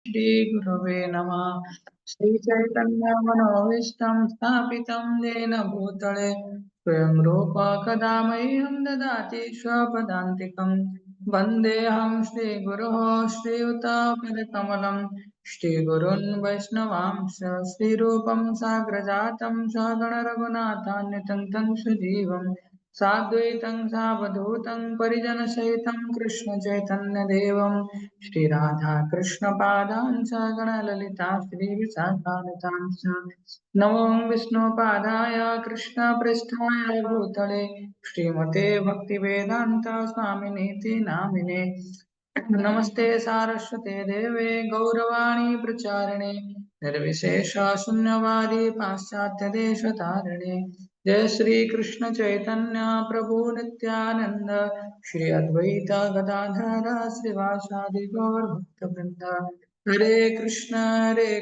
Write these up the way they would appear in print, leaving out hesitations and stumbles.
श्रीगुरवे नमः। श्रीचैतन्यमनोभीष्टं स्थापितं येन भूतले स्वयं रूपा कदा मह्यं ददाति स्वपदान्तिकं। वन्देऽहं श्रीगुरोः श्रीयुतापदकमलं श्रीगुरून् वैष्णवांश श्रीरूपं साग्रजातं सगणरघुनाथान्वितं तं सजीवम् साद्वैतं सावधूतं परिजनसहितं कृष्णचैतन्यदेवं श्रीराधा कृष्णपादान् सगणललिता श्रीविशाखान्वितांश्च नमो विष्णुपादाय कृष्णपृष्ठाय भूतले श्रीमते भक्तिवेदान्त स्वामिनीति नामिने नमस्ते सारस्वते देवे गौरवाणी प्रचारिणे निर्विशेष शून्यवादी पाश्चात्य देशतारिणे जय श्री कृष्ण चैतन्य प्रभु नित्यानंद श्री अद्वैत गदाधर श्रीवासादि गौर भक्तवृंद हरे कृष्ण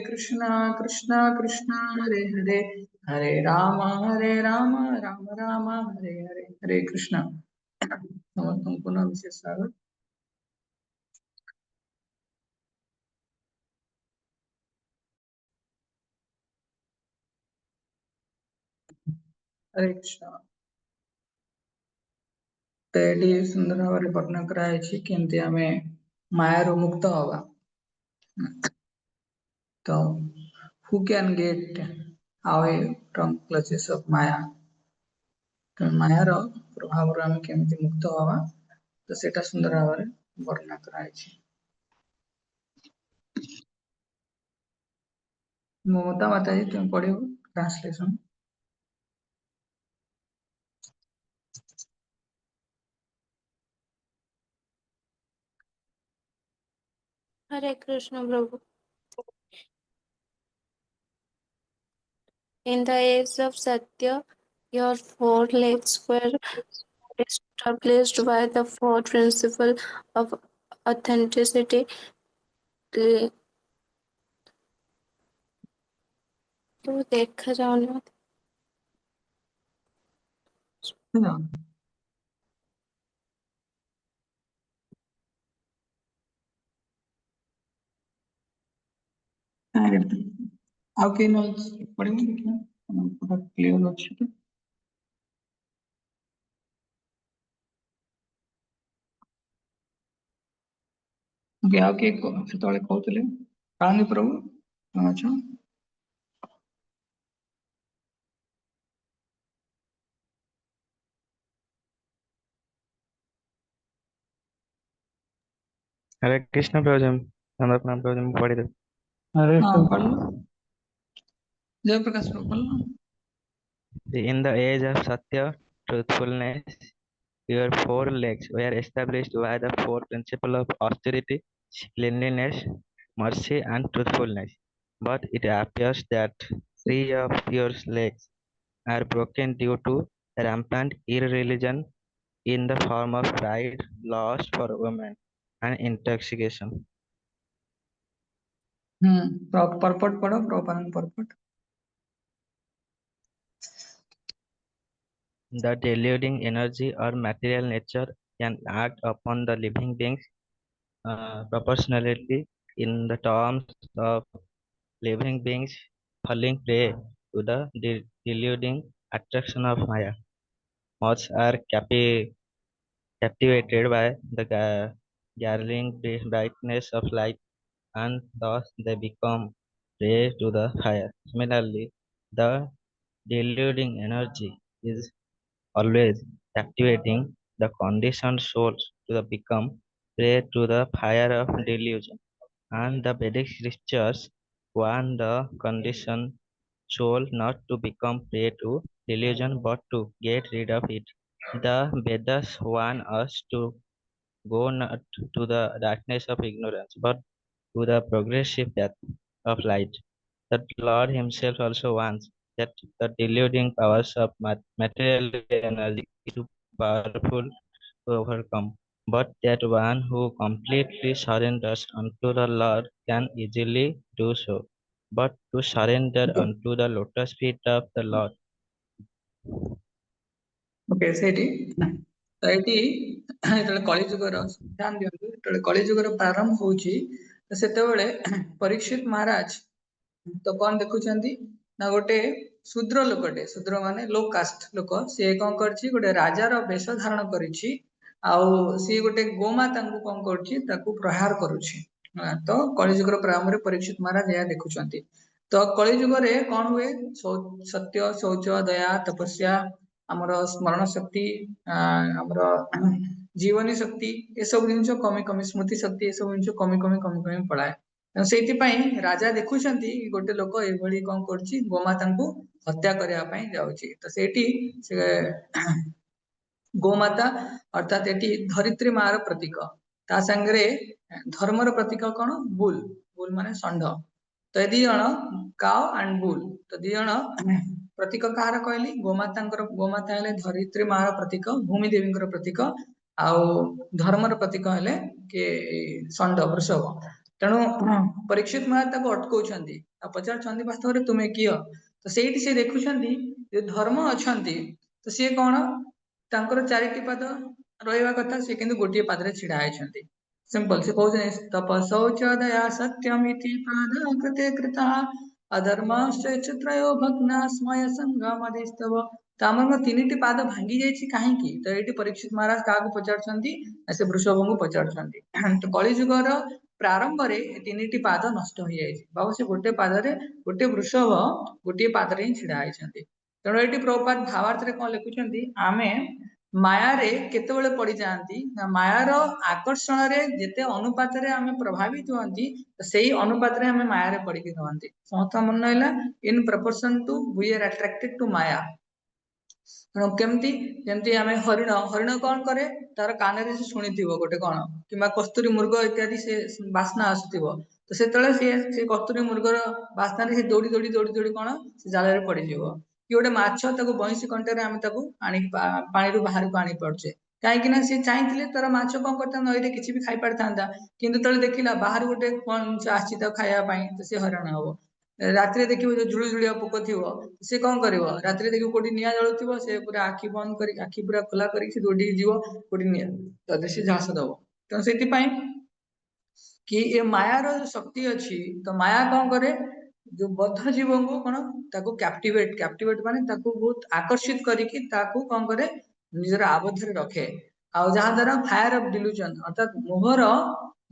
कृष्ण कृष्ण हरे हरे हरे राम राम राम हरे हरे हरे कृष्ण समस्तों पुनः विशेष स्वागत। हरे कृष्ण। तो एटी सुंदर भाव वर्णन कराई केमती आमे मायारू मुक्त हवा। तो who can get away from clutches of माया। तो मायार प्रभाव आमे केमती मुक्त हवा तो सेटा सुंदर भाव वर्णन कराई। ममता माता जी तुम पढ़ो translation. Hare Krishna Prabhu. In the age of Satya, your four legs were established by the four principles of authenticity, तो देखा जाओ आपके नोट्स पढ़ेंगे क्या पूरा क्लियर हो चुका। ओके आपके सेतले कहते कांदी प्रभु अच्छा हरे कृष्ण प्रभुजम नंदा प्रणाम प्रभुजम पढ़ी दे। हरे हाँ कृष्ण। पढ़ लो जयप्रकाश प्रभु पढ़ लो। In the age of Satya, truthfulness, your four legs were established by the four principles of austerity, cleanliness, mercy, and truthfulness. But it appears that three of your legs are broken due to rampant irreligion in the form of pride, lust for women, and intoxication. Purport पढ़ो प्रोपानंद purport. The deluding energy or material nature can act upon the living beings proportionally in the terms of living beings falling prey to the deluding attraction of Maya. Moths are captivated by the dazzling brightness of light and thus they become prey to the fire. Similarly, the deluding energy is always activating the conditioned souls to become prey to the fire of delusion. And the Vedic scriptures warn the conditioned soul not to become prey to delusion but to get rid of it. The Vedas warn us to go not to the darkness of ignorance but to the progressive path of light. The Lord Himself also warns that the deluding powers of material energy is too powerful to overcome, but that one who completely surrenders unto the Lord can easily do so. But to surrender unto the lotus feet of the Lord. Okay सेठी तो एटी कलिजुगर ध्यान दियंतु कलिजुगर प्रारंभ होची तो सेतेबेले परीक्षित महाराज तो कौन देखुचंती ना गोटे शूद्र लोकटे, शूद्र माने लो कास्ट लोक, सी कौन करछि गोटे राजार वेश धारण करिछि आउ सी गोटे गोमाता को कौन करछि ताकू प्रहार करुछि। तो कलिजुगर प्रारंभ रे परीक्षित महाराज या देखुचंती। तो कलिजुग रे कौन हुए, सत्य शौच दया तपस्या आमर स्मरण शक्ति आमर जीवनी शक्ति ए सब जिनिस कमी कमी, स्मृति शक्ति ए सब जिनिस कमी कमी कमी कमी पड़ाए। से राजा देखुंट गोटे लोक ये कौन कर गोमाता को हत्या करने जाऊँगी। तो सेठी से गोमाता अर्थात ये धरित्री मार प्रतीक, ता सांगरे धर्मर प्रतीक कौन बुल, बुल माने षंढ। तो ये दिज काओ एंड बुल, तो दिज प्रतीक कहार कहली गोमाता, गोमाता हेले धरित्री मार प्रतीक, भूमि देवी प्रतीक, आउ धर्मर प्रतीक हेले के षंढ वृषभ। तेणु परीक्षित महाराज अटकाउछंती, पचार वास्तव तुम्हें किए, तो सेठी से देखुछंती जे धर्म अछंती तो सी कौन तांकर चारिटी पाद रहिबा कथा, से किंतु गोटे पादरे छिड़ा होइछंती। सिंपल से कहउछंती तप शौच दया सत्यम इति पाद कृते कृता अधर्मश्च त्रयो भग्ना स्मय संगम अधिस्तव। तो आमर तीनिटी पाद भांगी जाइछि काहेकि, तो ये परीक्षित महाराज क्या पचारुछंती, से वृषभ को पचारुछंती। तो कलिजुगर प्रारंभ रे तीनिटी पाद नष्ट हो जाइछि, बाबू से गोटे पादरे गोटे वृषभ गोटे पादरे ही छिड़ा होइछंती। तेणु ये प्रभुपाद भावार्थ रे कौन लिखुछंती, आमे मायारे केतेबेले पड़ी जाती ना मायार आकर्षण रे जेते अनुपात रे आमे प्रभावित होती, सेही अनुपात रे आमे मायारे पड़ी रहंती। समस्त मन हैला in proportion to we are attracted to माया। केमती जेमती आमे हरिण, हरिण कौन करे, तार कान रे से शुणिथिबो गोटे कौन किंबा कस्तूरी मृग इत्यादि से बास्ना आसुथिबो, तो सेतळे से कस्तूरी मृगर बास्ना रे से दौड़ी दौड़ी दौड़ी दौड़ी कौन से जाल रे पड़ी जिवो। कि गोटे माछ ताको बंशी कंटे आमे ताको आनी पानी रु बाहर को आनी पड़छे, कहीं ना सी चाहिए तार माछ कौन करता नई रे किछि भी खाई पारथांता, किंतु तले देखिला बाहर गोटे कौन आछि ताको खाया पई, तो से हरान हबो। रात्रि देखिबो जो झुळु झुळिया पोक थिबो, से कौन करिवो, रात्रि देखिबो कोठी निया जळुथिबो, से पूरा आखि बंद करी आखि पूरा खुला करी से दौड़ी जीवो कोठी निया तदे से झांस दबो। तो सेति पई कि ये मायार जो शक्ति अच्छी, तो माया कौन करे जो बद्ध जीव को कौन ताको कैप्टिवेट, कैप्टिवेट माने ताको बहुत आकर्षित करिकी ताको कौन करे निजर आबद्ध रे रखे। आ जहां द्वारा फायर ऑफ डिल्यूजन अर्थात मोहर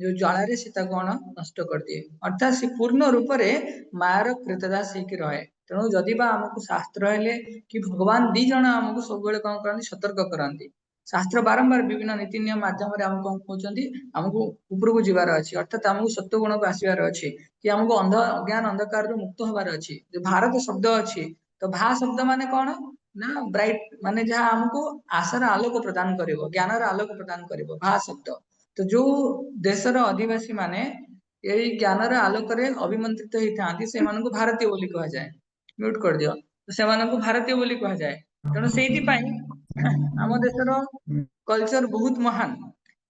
जो ज्वाला रे से कौन नष्ट कर दिए, अर्थात से पूर्ण रूप रे मायार कृतदास होकर रहे। तेणु जदि बा हमको शास्त्र हेले कि भगवान दी जण हमको सब बेले कौन करती सतर्क कराती, शास्त्र बारंबार विभिन्न नीति नियम माध्यम आमको कौन कहते आमको उपरको जीवार अच्छी, अर्थात आमको सत्य गुण को आसबार अच्छी, कि आमको अंध अज्ञान अंधकार मुक्त हबार अच्छी। जो भारत शब्द अच्छी, तो भा शब्द माने कौन ना ब्राइट माने जहाँ हमको आशार आलोक प्रदान करिवो, ज्ञानर आलोक प्रदान करिवो भा शब्द। तो जो देशर अधिवासी माने यही ज्ञानर आलोक रे अभिमंत्रित होती से भारतीय बोली कह जाए। म्यूट कर दियो, तो से भारतीय बोली कह जाए। तेणु से आम देशर कल्चर बहुत महान,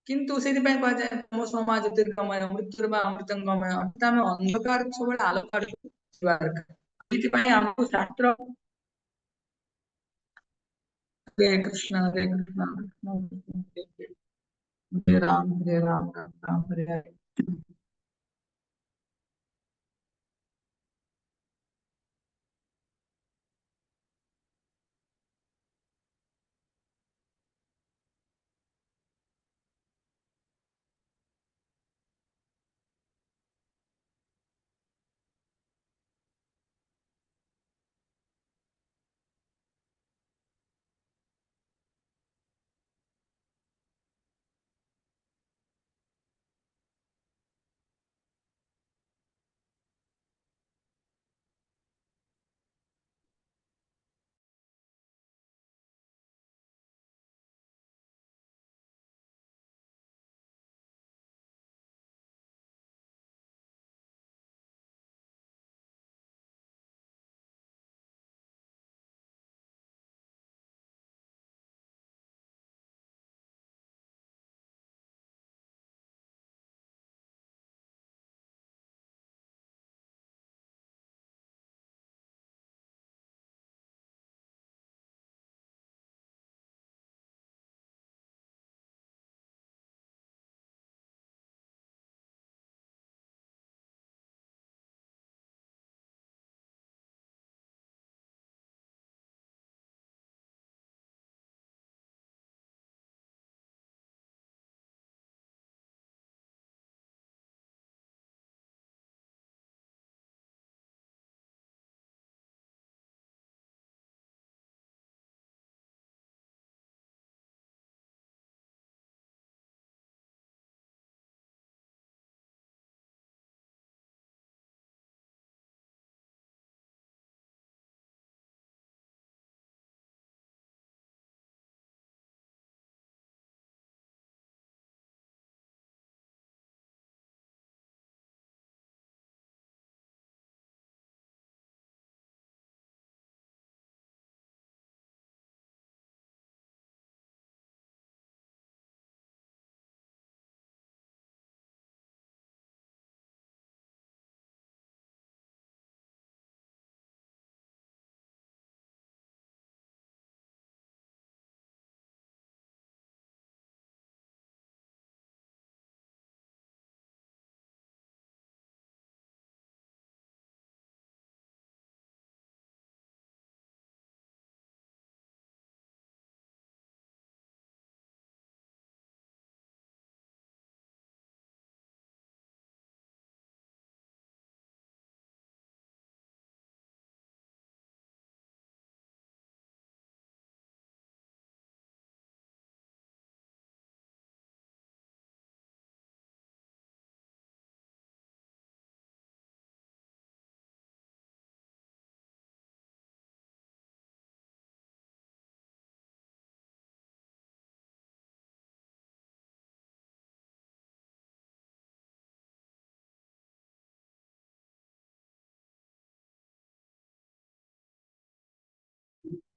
किंतु से कह जाए तम समा ज्योतिर्गमय मृत्यु अमृतंगमय, अर्थात आम अंधकार सब आलोक आमको शास्त्र हरे कृष्ण हरे कृष्ण कृष्ण कृष्ण हरे राम हरे राम राम राम हरे हरे।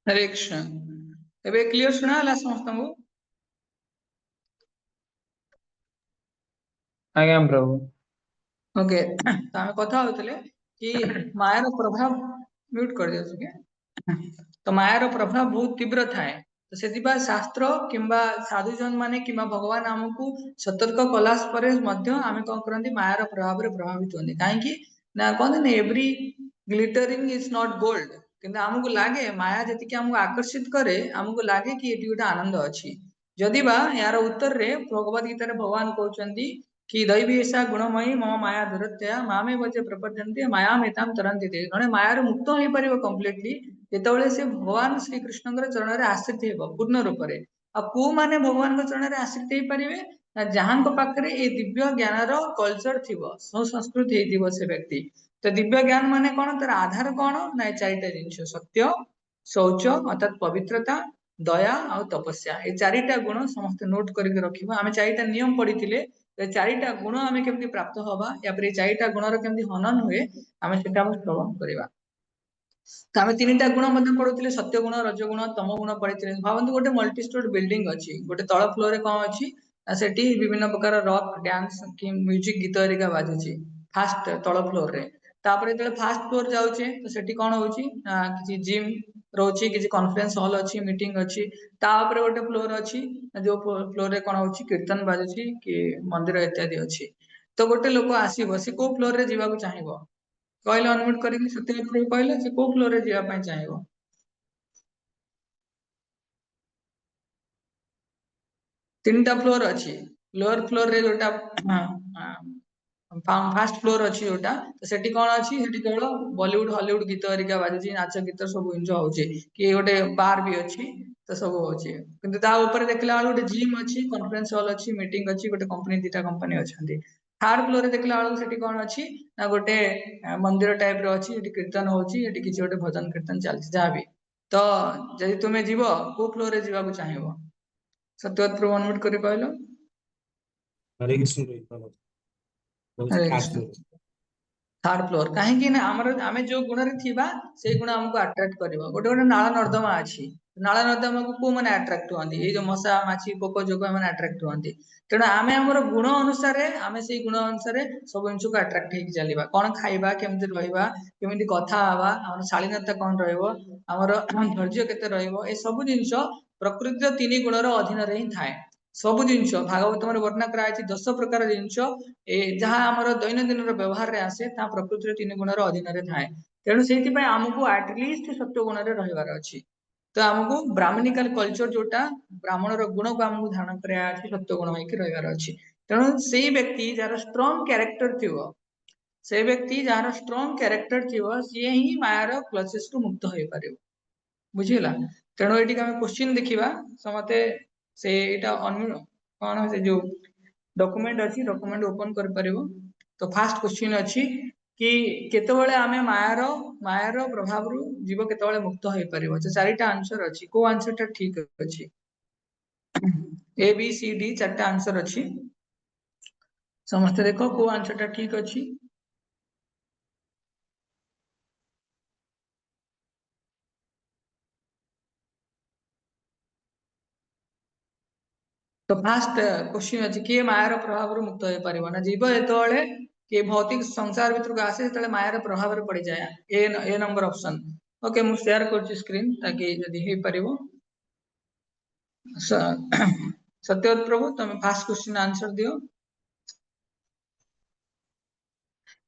हरे कृष्ण एबे क्लियर सुना हला समस्त को आज्ञा प्रभु ओके तो आम कथा होतले कि मायार प्रभाव म्यूट कर दियो सुके तो मायार प्रभाव बहुत तीव्र थाए तो सेतिबा शास्त्र किंबा साधुजन माने किंबा भगवान हमकु सतर्क कलास परे मध्य आमे कोन करंती मायार प्रभाव रे प्रभावित होनी काहे कि ना कोन every glittering is not gold किंतु हमकु लागे माया जति कि हमकु आकर्षित करे हमकु लागे कि एटी गोटे आनंद अछि जदि बा यार उत्तर रे भगवत गीता रे भगवान कहउचंती कि दैवी ऐसा गुणमयी मम माया दुरत्या मामे वचे प्रपद्यन्ते माया मेताम तरन्ति ते जणे मायार मुक्त होई परिबो कंप्लीटली जेतबेले से भगवान श्री कृष्णଙ୍କର ଚରଣରେ ଆଶ୍ରିତ ହେବ ପୂର୍ଣ୍ଣ ରୂପରେ ଆଉ କୋଉ ମାନେ ଭଗବାନଙ୍କ ଚରଣରେ ଆଶ୍ରିତ ହେଇ ପାରିବେ ନା ଯାହାଙ୍କ ପାଖରେ ଏ ଦିବ୍ୟ ଜ୍ଞାନର କଲଚର ଥିବ ସଂସ୍କୃତି ହେଇଥିବ ସେ ବ୍ୟକ୍ତି ତ ଦିବ୍ୟ ଜ୍ଞାନ ମାନେ କଣ ତାର ଆଧାର କଣ ନା ଏ ଚାରିଟା ଜିନିଷ ସତ୍ୟ ଶୌଚ ଅର୍ଥାତ ପବିତ୍ରତା ଦୟା ଆଉ ତପସ୍ୟା ଏ ଚାରିଟା ଗୁଣ ସମସ୍ତେ ନୋଟ କରିକି ରଖିବା ଆମେ ଚାରିଟା ନିୟମ ପଢିଥିଲେ ଏ ଚାରିଟା ଗୁଣ ଆମେ କେମିତି ପ୍ରାପ୍ତ ହବା या ପରେ ଏ ଚାରିଟା ଗୁଣର କେମିତି ହନନ ହୁଏ ଆମେ ସେଟା ଶ୍ରବଣ କରିବା तो आम तीन टा गुण पढ़ुଥିଲେ सत्य गुण रज गुण तम गुण पढ़ी भावतु गोटे मल्टी स्टोरी बिल्डिंग अच्छी गोटे तल फ्लोर रे कौन अच्छी सेठी विभिन्न प्रकार रॉक डांस कि म्यूजिक गीत एरिका बाजुची फास्ट तल फ्लोर रे तापर जो फास्ट फ्लोर जाउचे तो सेठी कौन होची किछि जिम रोची किछि कॉन्फ्रेंस हॉल अच्छी मीटिंग अच्छी तापर गोटे फ्लोर अच्छी जो फ्लोर रे कौन होची कीर्तन बाजुची कि मंदिर इत्यादि अच्छी तो गोटे लोक आसीबो से को फ्लोर रे जीवा को चाहिबो कहले अनम्यूट करिक सत्य कहले से को फ्लोर रे जीवा पय चाहिबो तीनटा फ्लोर अच्छी लोअर फ्लोर रे जोटा फास्ट फ्लोर अच्छी जोटा तो सेठी कौन अच्छी सेठी केवल बॉलीवुड हॉलीवुड गीत एरिका बाजुची नाच गीत सब एंजॉय होची कि गोटे बार भी अच्छी तो सब होची किंतु ता ऊपर देखला वाला गोटे जिम अच्छी कॉन्फ्रेंस हॉल अच्छी मीटिंग अच्छी गोटे कंपनी दीटा कंपनी अछंती थर्ड फ्लोर रे देखला वाला सेठी कौन अच्छी ना गोटे मंदिर टाइप रो अच्छी एठी कीर्तन होची एठी किछि गोटे भजन कीर्तन चलछि जाबी तो जदि तुमे जीवो को फ्लोर रे जीवा को चाहिबो सत्यवत प्रभु अनम्यूट करी कहलो हरे कृष्ण प्रभु हरे फास्ट कृष्ण थर्ड फ्लोर कहीं ना हमर आमे जो गुण रे थिबा से गुण हमको अट्रैक्ट करबो गोटे गोटे नाला नर्दमा अछि नाला नर्दमा को को माने अट्रैक्ट होंदी ए जो मशा माछी पोको जोको माने अट्रैक्ट होंदी तेणु आमे हमर गुण अनुसार आमे से गुण अनुसार सब जिनिस को अट्रैक्ट हेक चलीबा कोन खाइबा केमति रहइबा केमति कथा हवा हमर शालीनता कोन रहइबो हमर धैर्य केते रहइबो ए सब जिनिस प्रकृति तीन गुणर अधीन रे ही थाए सब जिनिस भागवत में वर्णना कराई 10 प्रकार जिनिस ए जहाँ हमर दैनंदिन व्यवहार रे आसे ता प्रकृति तीन गुणर अधीन रे थाए तेणु सेति पय हमकु एटलीस्ट सत्य गुण रे रहिबार अछि तो हमकु ब्राह्मणिकल कल्चर जोटा ब्राह्मणर गुण को हमकु धारण करया अछि सत्य गुण होइके रहिबार अछि तेणु सेही व्यक्ति जार स्ट्रांग कैरेक्टर थिवो से व्यक्ति जार स्ट्रांग कैरेक्टर थिवो से ही मायार क्लचेस रु मुक्त होई परिबो बुझिला तेणु एटी हम क्वेश्चन देखिबा समते से एटा कोन से जो डॉक्यूमेंट अछि डॉक्यूमेंट ओपन कर परिबो तो फास्ट क्वेश्चन अछि कि केतेबेले आमे मायार प्रभाव रु जीव केतेबेले मुक्त होई परिबो तो चारिटा आंसर अछि को आंसर ता ठीक अछि ए बी सी डी चारटा आंसर अछि समस्त देखो को आंसर ता ठीक अछि तो फास्ट क्वेश्चन अछि कि मायार प्रभाव रु मुक्त होई परिबो ना जीव एतोले कि भौतिक संसार भीतर को आसे तले मायार प्रभाव रे पड़ी जाय ए नंबर ऑप्शन ओके मु शेयर करछि स्क्रीन ताकि जदी हे परिबो सत्यवत प्रभु तुम फास्ट क्वेश्चन आंसर दियो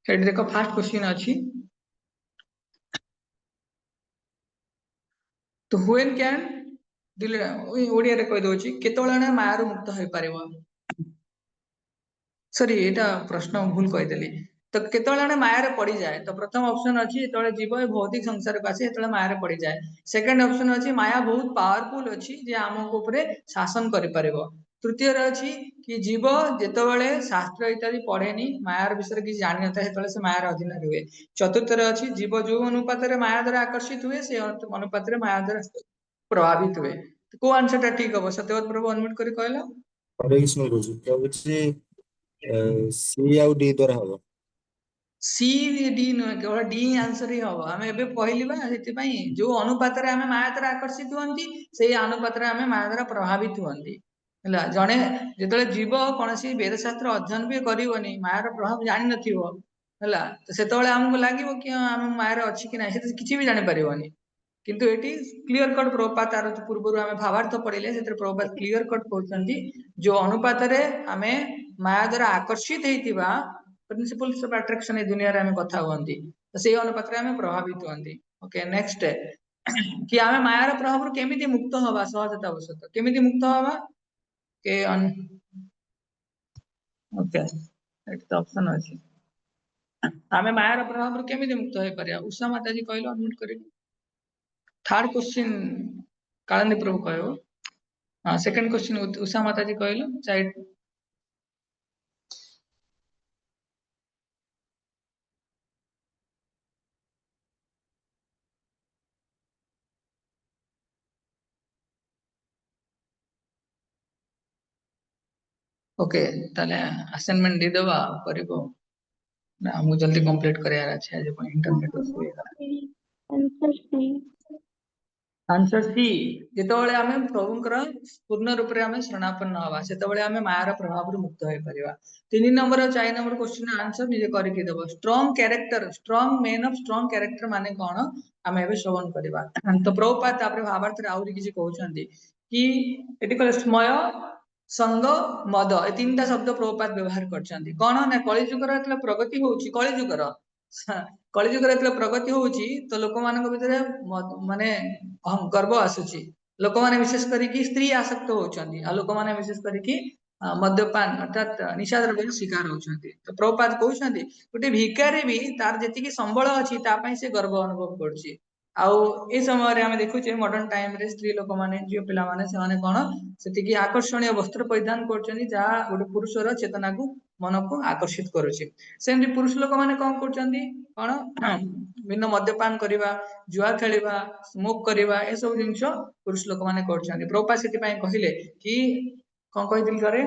हेड देखो फास्ट क्वेश्चन अछि तो व्हेन कैन दिले ओडिया रे कहि दोछि केतोळाने मायार मुक्त होई परिबो सॉरी एटा प्रश्न भूल कहि देली तो केतोळाने मायार पड़ी जाए तो प्रथम ऑप्शन अछि तळे जीव भौतिक संसार पासे तळे मायार पड़ी जाए सेकंड ऑप्शन अछि माया बहुत पावरफुल अछि जे हमको ऊपर शासन करि परिबो तृतीय रे अछि कि जीव जेतोबेले शास्त्र इत्यादि पढ़ेनी मायार विषय कि जानि नथा हेतोले से मायार अधीन हुए चतुर्थ रे अछि जीव जो अनुपात रे माया द्वारा आकर्षित हुए से अनुपात रे माया द्वारा प्रभावित हुए तो को आंसर ता ठीक हो सत्यवत प्रभु अनम्यूट करि कहला हरे कृष्ण प्रभु तो सी आउ डी द्वारा हबो सी डी नुहे केवल डी आंसर ही हम आम ए कहली जो अनुपात आम माया द्वारा आकर्षित हमें से अनुपात आम माया द्वारा प्रभावित हमें जड़े जो जीव कौन वेदशास्त्र अध्ययन भी करनी मायार प्रभाव जान नला से आमको लगे कि आम मायार अच्छी कि ना किसी भी जापर किंतु एटी क्लियर कट प्रभुपाद तार पूर्व आम भावार्थ पढ़ले से प्रभुपाद क्लियर कट कहते जो अनुपात आम माया द्वारा आकर्षित होता प्रिंसिपल्स ऑफ अट्रैक्शन ए दुनिया रे आम कथा हुंती तो से अनुपात आम प्रभावित हुंती। ओके नेक्स्ट कि आम मायार प्रभाव रु केमिति मुक्त हवा सहजता वशत केमिति मुक्त हवा के ओके एट ऑप्शन अछि आम मायार प्रभाव रु केमिति मुक्त होई परिया उषा माता जी कहलो अनम्यूट करी थर्ड क्वेश्चन कालंदी प्रभु कहयो हां सेकंड क्वेश्चन उषा माता जी कहलो साइड ओके ताले असाइनमेंट दे दवा करिवो ना हमको जल्दी कंप्लीट कराया अच्छा है जो internet Answer C. Answer C जेतबेले आमे प्रभुंकर पूर्ण रूप रे आमे शरणापन्न हवा सेतबेले आमे मायार प्रभाव रु मुक्त होई परिबा। 3 नंबर और 4 नंबर क्वेश्चन आंसर निजे करि के देबो strong character strong man of strong character माने कोन आमे एबे श्रवण करबा। तो प्रभुपाद तापर भावार्थ रे आउरी किछि कहउछन्ती कि एटी कहले स्मय संग मद ए तीनटा शब्द प्रभुपाद व्यवहार करछन्ती कोन ना कलि जुगर एतले प्रगति होउची कलि जुगर कलि जुगर एतले प्रगति होउची तो लोक मानक भितरे माने गर्व आसुची लोक माने विशेष करी कि स्त्री आसक्त होउछन्ती आ लोक माने विशेष करी कि मद्यपान अर्थात निशा द्रव्य शिकार होउछन्ती। तो प्रभुपाद कहउछन्ती गोटे भिकारी भी तार जेतिकी संबळ अछि ता पई से गर्व अनुभव करछि आउ ए समय रे हम देखुचे मॉडर्न टाइम रे स्त्री लोक माने जियो पिला माने से माने कोन सेतिकी आकर्षणीय वस्त्र परिधान करछन्ती जा गोटे पुरुषर चेतना को मन को आकर्षित करूछि सेमि पुरुष लोक माने कोन करछन्ती कोन भिन्न मद्यपान करिवा जुआ खेलिवा स्मोक करिवा ए सब जिंस पुरुष लोक माने करछन्ती। प्रभुपाद सेति पई कहिले कि कोन कहिदिल करे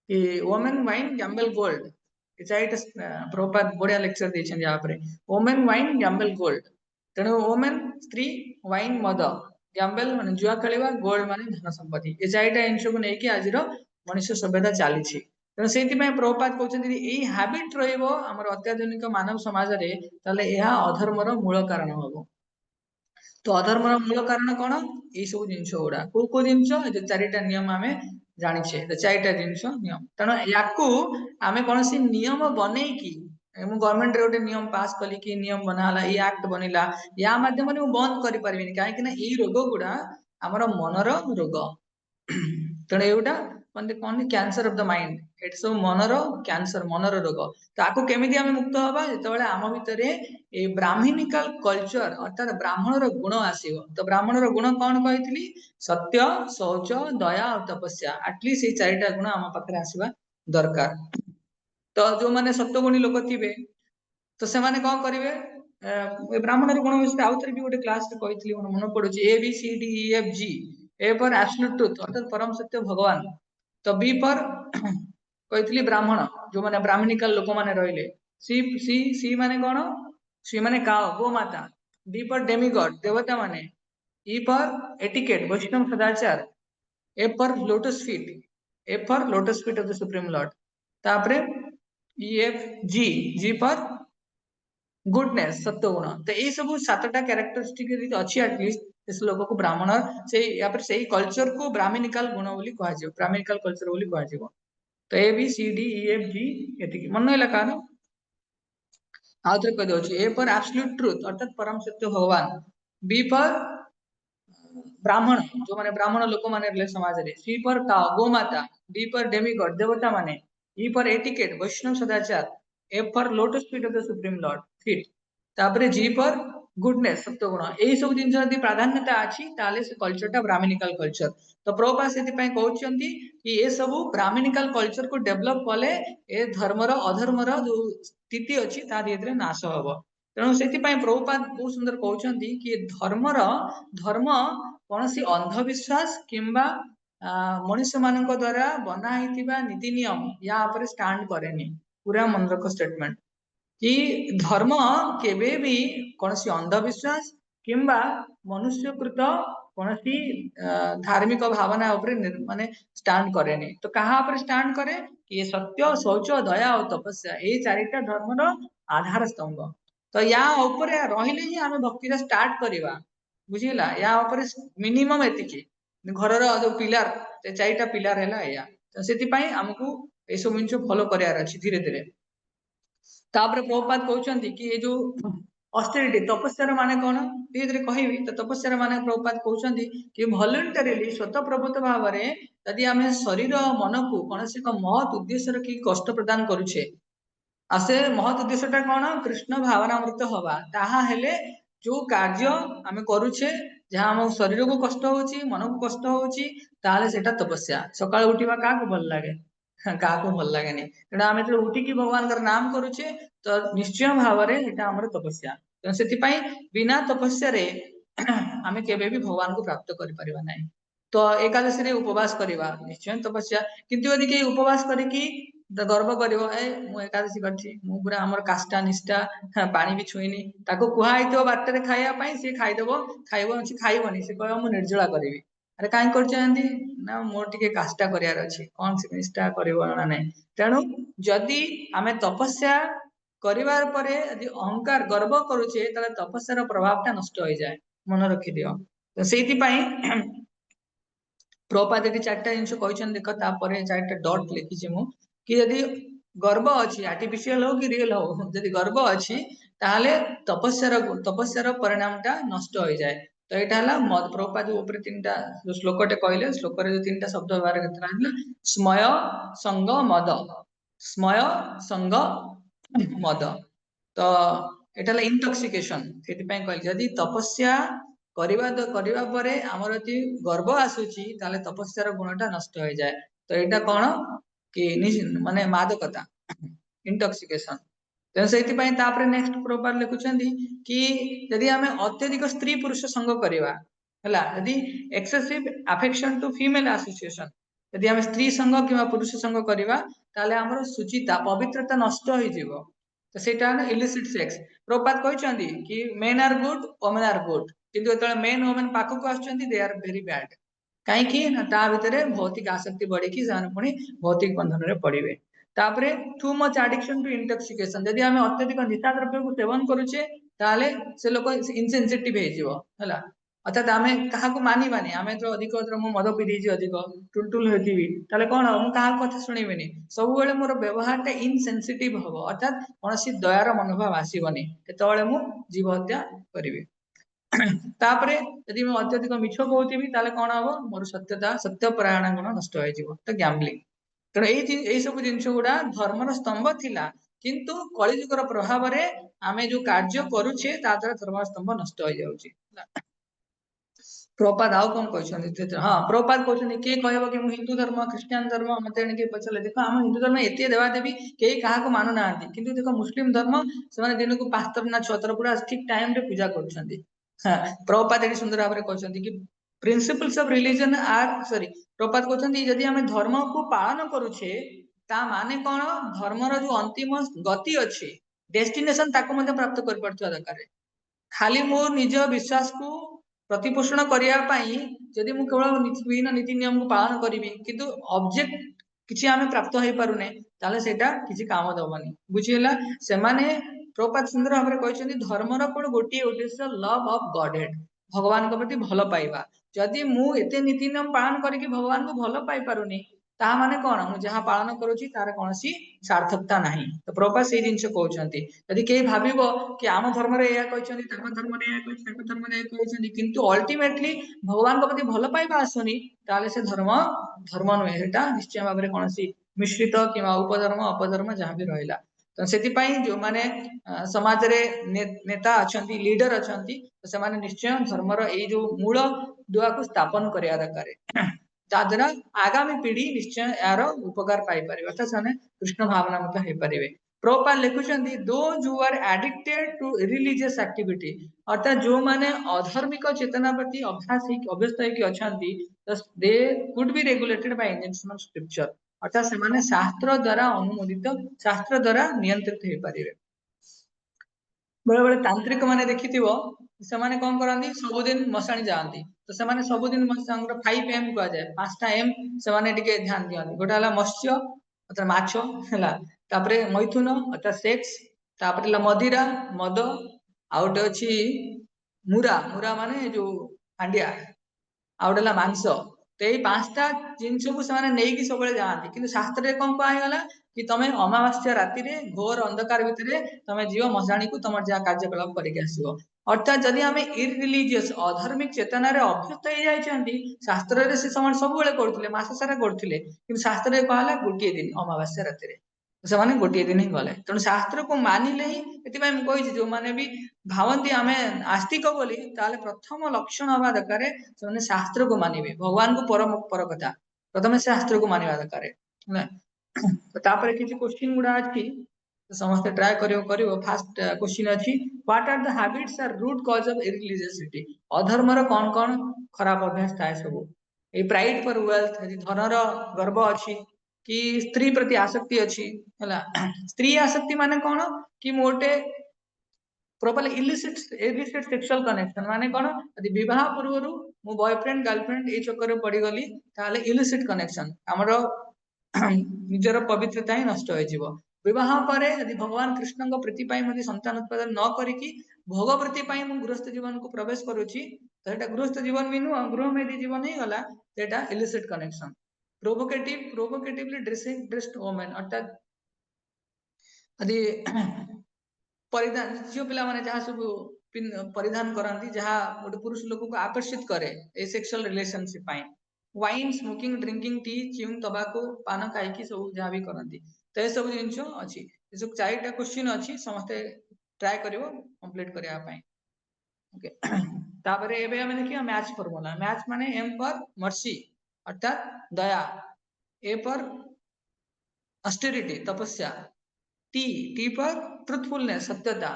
कि women wine Gamble gold it Prabhupada बढ़िया लेक्चर देछन यहाँ पर वुमेन वाइन गैम्बल गोल्ड तेणु वुमेन स्त्री वाइन मद गैम्बल माने जुआ खेलिवा गोल्ड माने धन संपत्ति ए चारिटा जिंस को नेकी आज मनुष्य सभ्यता चली तेणु से प्रभुपाद कहते यही हाबिट रहिबो हमर अत्याधुनिक मानव समाज रे ताले यह अधर्मर मूल कारण हम तो अधर्मर मूल कारण कौन ये सब जिनस गुड़ा को जिनस जो चारिटा नियम आम जाचे चारिटा जिनस नियम तेणु या आम कौन सी नियम बनईकी गवर्नमेंट रे गोटे नियम पास कली कि नियम बनाला ये एक्ट बनिला या माध्यम बंद कर पारिबिनी कहीं ये रोग गुड़ा आमर मनर रोग तेणु एटा कौन cancer of the mind at सब मनर कैंसर मनर रोग ताको केमिति आमे मुक्त हबा जेतेबेले आम भितर ए ब्राह्मणिकल कल्चर अर्थात ब्राह्मणर गुण आसीबो तो ब्राह्मणर गुण कौन कहितली सत्य शौच दया और तपस्या एटलीस्ट ये चारिटा गुण आम पाखरे आसीबा दरकार। तो जो माने सत्वगुणी लोक थिबे तो से माने कोन करिवे ब्राह्मणर गुण विषय आउतरे भी गोटे क्लास रे कहितली मन पडुची A B C D E F G ए पर एब्सोल्यूट ट्रुथ अर्थात परम सत्य भगवान तो बी पर कहितली ब्राह्मण जो माने ब्राह्मणिकल लोक माने रहिले सी सी सी माने कोन सी माने काओ गो माता डी पर डेमिगॉड देवता माने ई पर एटिकेट वैष्णव सदाचार ए पर लोटस फीट ए पर lotus feet of the supreme Lord तापरे ई एफ जी जी पर गुडनेस सत्वगुण तो ये सब सातटा कैरेक्टरिस्टिक अच्छी एटलिस्ट इस लोग को ब्राह्मण से या फिर सही कल्चर को ब्राह्मणिकल गुण बोली कहा जाय ब्राह्मणिकल कल्चर बोली कहा जाय तो A B C D E F G एतिकी मन होला कान आउथरे कह दउची ए पर एब्सोल्यूट ट्रुथ अर्थात परम सत्य भगवान बी पर ब्राह्मण जो माने ब्राह्मण लोक माने रहले समाज रे सी पर काओ गो माता डी पर डेमिगॉड देवता माने ई पर एटिकेट वैष्णव सदाचार एफ पर lotus feet of the supreme Lord feet तापरे जी पर गुडनेस सत्वगुण यही सब जिन यदि प्राधान्यता अच्छी ताले से कल्चरटा ब्राह्मणिकल कल्चर तो प्रभुपाद से कहउछन्ती कि ये सब ब्राह्मणिकल कल्चर को डेवलप कले ए धर्मर अधर्मर जो स्थिति अच्छी ता धीरे नाश हबो तेणु से प्रभुपाद बहुत सुंदर कहउछन्ती कि धर्मर धर्म कौनसी अंधविश्वास किंबा मनुष्य मानक द्वारा बना नीति नियम या पर स्टैंड करेनी पूरा मन रख स्टेटमेंट कि धर्म केबे भी कौन सी अंधविश्वास किंबा मनुष्यकृत कौन सी धार्मिक भावना माने स्टैंड करे नहीं तो कहाँ पर स्टैंड करे कि ये सत्य शौच दया और तपस्या ये चारिटा धर्मर आधार स्तंभ तो या ऊपर रहिले ही आमे भक्ति स्टार्ट करवा बुझिला या ऊपर मिनिमम एतिकी घरर जो पिलार चारिटा पिलार है या तो से आमको ये सब जिन फॉलो करार अच्छी धीरे धीरे तापर प्रभुपाद कहते कि ये जो ऑस्टेरिटी तपस्यार माने कौन धीरे धीरे कहबी तो तपस्यार माने प्रभुपाद कहते कि वॉलंटरीली स्वतः प्रभुत भाव में यदि आम शरीर मन को कौन से महत उद्देश्य कि कष्ट प्रदान करुचे आ से महत उद्देश्यटा कौन कृष्ण भावनामृत हवा ताहा हेले जो कार्य आम करुचे जहाँ आम शरीर को कष्ट होची मन को कष्ट होची ताले सेटा तपस्या सकाळ उठिबा का भल लागे क्या भल लगे तेना आम जो उठिकी भगवान नाम करुचे तो निश्चय भाव में आम तपस्या तो से बिना तपस्या आम के भगवान को प्राप्त कर तो एकादशी रे उपवास करवा निश्चय तपस्या किंतु यदि कहीं उपवास करिकी गर्व कर एकादशी करा आम काष्टा निष्ठा पानी भी छुईनी कहु बाटर खायापी सी खाईदेव खाइबनी से कह मुझे निर्जला करी अरे कहीं कर मोर टे काष्टा करार अच्छी कौन से निष्ठा करना ना तेणु जदि आम तपस्या करार पर यदि अहंकार गर्व करुचे तपस्यार प्रभावटा नष्ट हो जाए मन रखी दियो तो से प्रभुपाद ये चार्टा जिन कहते देख तापर चार्टा डट लिखी मु कि यदि गर्व अच्छी आर्टिफिशियल हो कि रियल हो जदि गर्व अच्छी ताहले तपस्यार परिणामटा नष्ट हो जाए तो यहाँ मद प्रभुपाद ऊपर तीन जो श्लोकटे कहले श्लोक जो तीन शब्द व्यवहार करते स्मय संग मद स्मय संग मद तो यहाँ इंटॉक्सिकेशन से कहले जदि तपस्या करवा परे आमर यदि गर्व आसूची ताले तपस्यार गुणटा नष्ट हो जाए तो यहाँ कौन कि माने मादकता इंटॉक्सिकेशन तो से नेक्स्ट प्रभुपाद लिखुचंदी कि यदि आम अत्यधिक स्त्री पुरुष संग करवा यदि excessive affection to female association यदि आम स्त्री संग कि पुरुष संग करवा ताले आमर शुचिता पवित्रता नष्ट हो तो सेटा इलिसिट सेक्स प्रभुपाद कहते कि men are good women are good किंतु जो मेन वोमेन पाखक आसुचंती दे आर वेरी बैड कहीं भितर भौतिक आसक्ति बढ़ी पुणी भौतिक बंधन में पड़े तापरे too much addiction to intoxication यदि आम अत्यधिक निशा द्रव्य को सेवन करुचे ताले से लोक इनसेंसिटिव है अर्थात आम क्या मानवानी आम जो अधिक मद पी अधिक टुलटुल होती कौन हम क्या कथा शुणिबेनि सब मोर व्यवहार इनसेंसिटिव हम अर्थात कौन सी दयार मनोभाव आसबनी केतले मु जीव हत्या करी तापरे यदि मैं अत्यधिक मिछ कहूथी कौन हम मोर सत्यता सत्यपरायण गुण नष्ट हो गैम्बलिंग तेणु यही सब जिन गुड़ा धर्मर स्तंभ थिला किंतु कलिजुगर प्रभाव में आम जो कार्य करुचे द्वारा धर्म स्तंभ नष्ट हो जाउची प्रभुपाद आउ कौन कहते हाँ प्रभुपाद कहते किए कह कि हिंदू धर्म ख्रीस्टान धर्म मत पचारे देख आम हिंदू धर्म एत देवादेवी कई क्या मानु ना कि देख मुस्लिम धर्म से दिन को 5 थर ना 6 थर पूरा ठीक टाइम रे पूजा कर प्रभुपाद ये सुंदर भाव में कहते कि principles of religion are sorry Prabhupada कहते यदि आम धर्म को पालन करुचे ता माने कौन धर्मर जो अंतिम गति अच्छी डेस्टिनेशन ताको प्राप्त कर दरकार खाली मो निज विश्वास को प्रतिपोषण करने जदि मु केवल विभिन्न नीति नियम को पालन करी किंतु ऑब्जेक्ट किसी आम प्राप्त हो पारुने ताले सेटा किसी काम दबनी बुझीला से माने प्रभुपाद सुंदर भाव में कहते धर्मर कौन गोटे उद्देश्य लव ऑफ गॉडहेड भगवान प्रति भल पाइबा जदि मु एते नीति नियम पालन करके भगवान को भल पाई पारुनी ता माने कौन मु जहाँ पालन करुची तार कौन सी सार्थकता नहीं तो प्रभुपाद से जिन कहते यदि कहीं भाव कि आम धर्म धर्म किंतु अल्टीमेटली भगवान प्रति भल पाइबा आसुनी ताले से धर्म धर्म नुहे निश्चय भाव में कौन सी मिश्रित कि उपधर्म अपधर्म जहाँ भी रहा तो से जो माने समाज रे नेता अच्छा लीडर अच्छा तो से निश्चय धर्मर ये जो मूल दुआ को स्थापन करिया दरकार द्वारा आगामी पीढ़ी निश्चय यार उपकार पाई अर्थात से कृष्ण भावना मत हो पारे प्रभुपाद लिखुचंदी those who are addicted to religious activity अर्थात जो माने अधर्मिक चेतना प्रति अभ्यस्त अच्छा they could be regulated by injunction of scripture अर्थात से शास्त्र द्वारा अनुमोदित शास्त्र द्वारा नियंत्रित हो पारे बेले बेले तांत्रिक माने देखिथिबो ସେମାନେ କଣ କରନ୍ତି ସବୁଦିନ ମଶାଣି ଯାଆନ୍ତି ତ ସେମାନେ ସବୁଦିନ ତାଙ୍କର 5 m କୁହାଯାଏ 5ଟା m ସେମାନେ ଟିକେ ଧ୍ୟାନ ଦିଅନ୍ତି ଗୋଟେ ହେଲା ମତ୍ସ୍ୟ ଅର୍ଥାତ ମାଛ ହେଲା ତାପରେ ମୈଥୁନ ଅର୍ଥାତ ସେକ୍ସ ତାପରେ ହେଲା ମଦିରା ମଦ ଆଉ ଗୋଟେ ଅଛି ମୁରା ମୁରା ମାନେ ଯୋଉ ହାଣ୍ଡିଆ ଆଉ ଗୋଟେ ହେଲା ମାଂସ ତ ଏଇ 5ଟା ଜିନିଷକୁ ସେମାନେ ନେଇକି ସବୁବେଳେ ଯାଆନ୍ତି କିନ୍ତୁ ଶାସ୍ତ୍ରରେ କଣ କୁହାଗଲା कि तमे अमावास्या राति रे घोर अंधकार भितरे तमे जीव मशाणी को तमर जा कार्यकलाप करिक आसीबो अर्थात जदि हमें इररिलीजियस अधार्मिक चेतना रे अभ्यस्त हो जाइछंती शास्त्र रे से समान सब बेले करथिले मास सारा करथिले किंतु शास्त्र रे कहला गोटिए दिन अमावास्या राति रे से माने गोटिए दिन ही गले तण शास्त्र को मानिले ही एति मैं कहिछि जो माने भी भावंती हमें आस्तिक बोली ताले प्रथम लक्षण हवा दरकारे से माने शास्त्र को मानिबे भगवान को परम पर कथा प्रथम शास्त्र को मानिबा दरकारे ना तो तापर किछि क्वेश्चन गुडा अछि तो समस्त ट्राई करियो फास्ट क्वेश्चन अछि what are the habits are root cause of irreligiosity अधर्मर कोन कोन खराब अभ्यास थाए सब ए प्राइड फॉर वेल्थ धनर गर्व अछि कि स्त्री प्रति आसक्ति अछि हला स्त्री आसक्ति माने कोन कि मोटे प्रॉपर्ली इलिसिट सेक्सुअल कनेक्शन माने कोन यदि विवाह पूर्वरु मो बॉयफ्रेंड गर्लफ्रेंड ए चक्कर रे पड़ी गली ताले इलिसिट कनेक्शन हमरो निजर पवित्रता ही नष्ट हो जीव विवाह पर यदि भगवान कृष्ण प्रीति मध्य संतान उत्पादन न करिकी भोग वृत्ति मु गृहस्थ जीवन को प्रवेश करुच्ची तो एटा गृहस्थ जीवन भी नुह गृहमेधी जीवन ही गला एटा इलिसिट कनेक्शन प्रोवोकेटिवली ड्रेस्ड वुमेन अर्थात यदि परिधान झील पिला माने जहाँ सब परिधान करती जहाँ गोटे पुरुष लोक को आकर्षित करे ए सेक्सुअल रिलेशनशिप पाई wine smoking drinking tea chewing टबाको पान खाई सब जहाँ भी करती तो ये सब जिन अच्छी सब 4टा क्वेश्चन अच्छी समस्ते ट्राए कर कंप्लीट करने ओके तापर एबे हमें देखिए मैच फॉर्मूला मैच माने एम पर मर्सी अर्थात दया ए पर ऑस्टेरिटी तपस्या टी पर ट्रुथफुलनेस सत्यता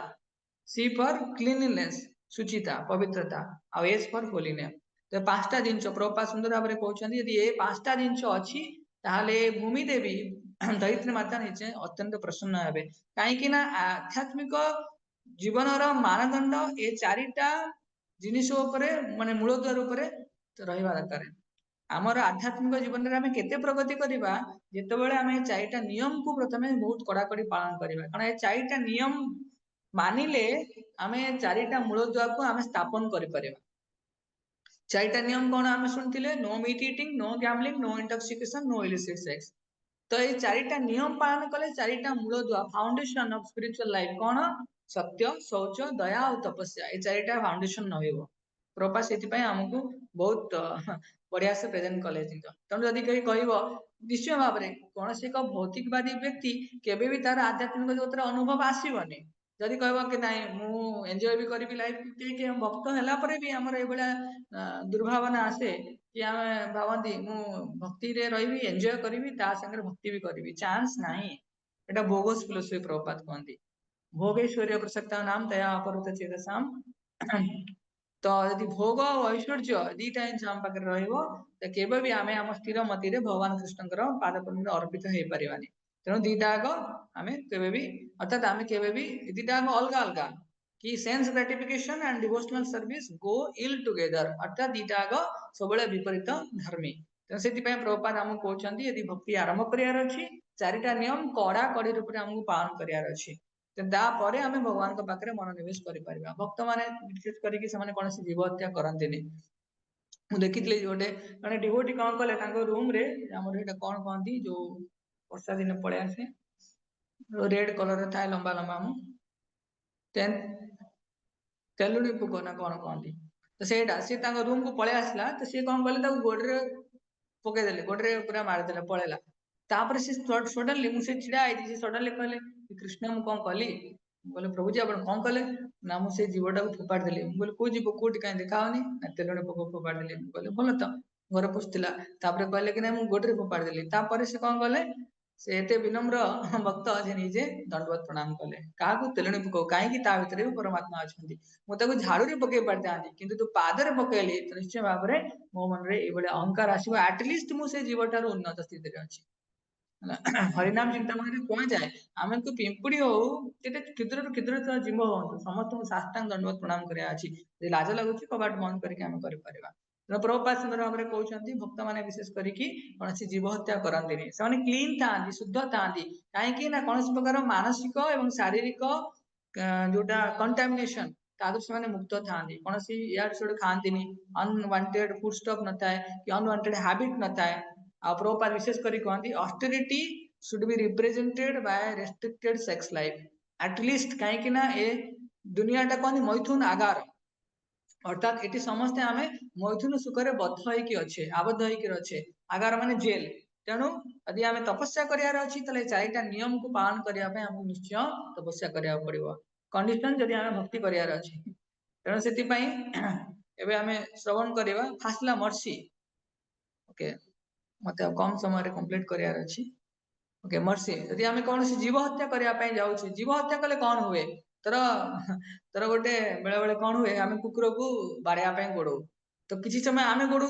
सी पर क्लीनलीनेस शुचिता पवित्रता और एस पर होलीनेस तो 5टा जिनस प्रभुपाद सुंदर भाव में कहते यदि ये 5टा जिनस अच्छी ताहले भूमि देवी धरित्री माता निचे अत्यंत प्रसन्न हे कहीं आध्यात्मिक जीवनर मानदंड ए 4टा जिनिस माने मूलद्वार रहा दरकार आमर आध्यात्मिक जीवन में आम केते प्रगति करवा जितेबाला आम 4टा नियम को प्रथम बहुत कड़ाकड़ी पालन करवा कारण ये 4टा नियम मानिले आम 4टा मूलद्वार को आम स्थापन कर 4टा नियम कौन आम शुणुले no meat eating no gambling no intoxication no illicit sex तो ये 4टा नियम पालन कले 4टा मूलद्वार फाउंडेशन ऑफ स्पिरिचुअल लाइफ कौन सत्य शौच दया और तपस्या ये 4टा फाउंडेशन रहिबो प्रभा से आमको बहुत बढ़िया से प्रेजेंट कले तेणु जदि कहीं कह निश्चय भाव में कौन से एक भौतिकवादी व्यक्ति केबे भी तार आध्यात्मिक जगत अनुभव आसबनी जदि कह कि नाई मु एंजॉय भी करी लाइफ के भक्त है भी आमर ये दुर्भावना आसे कि आम भावती मु भक्ति रे रही एंजॉय करी संगे भक्ति भी करी चांस नहीं एटा बोगस फिलोसफी प्रभुपाद कहती भोगेश्वर्य प्रसक्ता नाम तया अपरुत चेतसाम तो यदि भोग और ऐश्वर्य 2टा जिन आम पाखे रेबे भी आम आम स्थिर मती भगवान कृष्ण पादपद्म अर्पित हो पारानी तेणु 2टाक आम के अर्थात आम के 2टाक अलग अलग कि sense gratification and devotional service go ill together अर्थात 2टाक सब विपरीत धर्मी तेणु से प्रभुपाद आमको कहते यदि भक्ति आरंभ करार अच्छी 4टा नियम कड़ा कड़ी रूप से आमको पालन करार अच्छी तापर आम भगवान पाखे मनोनिवेश कर भक्त मैंने विशेष करके कौन जीव हत्या करते मुझे देखी गोटे मैंने डिवोटी कौन कले रूम रे कौन कहती जो वर्षा दिन पलि आसे रेड कलर थाए लंबा लंबा मु तेलुणी पोक ना कौन कहती तो सेटा सी रूम को पलि आसला तो सी कौन कले गोटे पकईदे गोटे पूरा मारिदे पलैला तापर से सडनली मुझे छिड़ा से सडनली कहले कृष्ण मु कौन कली बोले प्रभु जी आप कौन कले ना मुझे जीवटा को फोपाड़ी देली बोले कौ जीव कौटी कहीं देखाओनी ना तेलुणी पोक फोपाड़ी देली बोले भल तो घर पशुला कहले कि ना मुझे गोटे फोपाड़ी देली तापर से कौन कले से एते विनम्र भक्त से निजे दंडवत प्रणाम कले क्या तेलुणी पोक कहीं भितर भी परमात्मा अच्छा मुझे झाड़ू पकई पारि था कि तू पादरे पकईली तो निश्चय भाव में मो मन में ये अहंकार आसो आटलिस्ट मुझे जीवटार उन्नत स्थित अच्छी हरिनाम चिंतामणि कौन जाए आम को पिंपुड़ी हो क्षुद्र क्षुद्र जीव हूँ समस्त साष्टांग दंडवत प्रणाम करिया अछि लाज लगुच कबाट बंद करके आम कर परिबा तेणु प्रभुपाद सुंदर भाव में कहते भक्त मैंने विशेष करके कौन जीव हत्या करते से क्लीन था शुद्ध था कहीं कौन प्रकार मानसिक और शारीरिक जोटा कंटामिनेशन तादू से मुक्त था कौन इड सिड खाती अनवांटेड फूड स्टॉक न था कि अनवांटेड हैबिट न था प्रभुपाद विशेष कर कहते austerity should be represented by restricted sex life at least कहीं ए दुनिया टा कहते मैथुन आगार अर्थात ये समस्ते आम मैथुन सुखरे बद्ध होइकी अच्छे आबद्ध होइकी अच्छे आगार माने जेल तेणु यदि आम तपस्या करार अच्छी चारिटा नियम को पालन करने आमको निश्चय तपस्या करा पड़ो कंडीशन जदि आम भक्ति करार अच्छी तेणु से आम श्रवण करवा फास्ट मर्सी ओके मत कम समय कंप्लीट करार अच्छी ओके मर्सी यदि आम कौन जीव हत्या करने जाऊँ जीव हत्या कले कौन हुए तर तर गोटे बेले बेले कौन हुए आम कुकुर को बाड़ाई गोड़ो तो किसी समय आम गोड़ू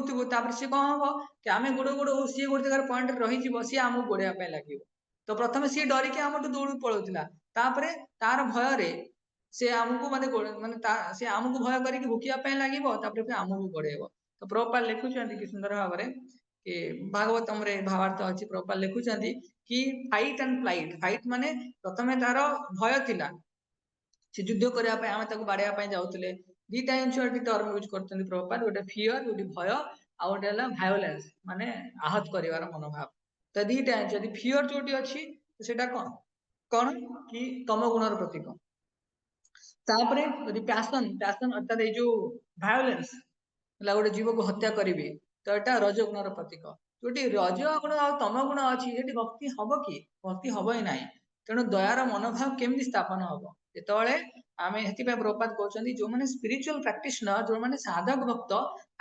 सी कौन हम कि आम गोड़ गोड़ सी गोटे जगह पॉइंट रही सी आमको गोड़ाई लगे तो प्रथम सी डरिकी आम दौड़ पलाऊला तार भय से आमको माने सी आमको भय करके भुकिया लगे आमको गोड़ेब तो प्रभुपाद लिखुं कि सुंदर भाव में कि भागवतम रे भावार्थ अच्छी प्रभुपाद लिखुं कि फाइट एंड फ्लाइट फाइट माने प्रथम तार भय थिला से युद्ध करने आम बाड़ाई जाऊे दीटा जिन टर्म यूज कर प्रभुपाद गोटे फियर गोटे भय आ गोटे भायोलेंस माने आहत कर मनोभाव तो दीटा यदि फियर जो अच्छी सेटा कौन कौन कि तम गुणर प्रतीक तापरे यदि पैशन पैशन अर्थात ये जो भायोलेंस गोटे जीव को हत्या करी तो यहाँ रजगुणर प्रतीक जोटी रज गुण आ तम गुण अच्छी ये भक्ति हम कि भक्ति हम ही ना तेणु दयार मनोभाव केमी स्थापन हम जिते आम से प्रभुपाद कहते जो मैंने स्पिरिचुअल प्रैक्टिशनर जो मैंने साधक भक्त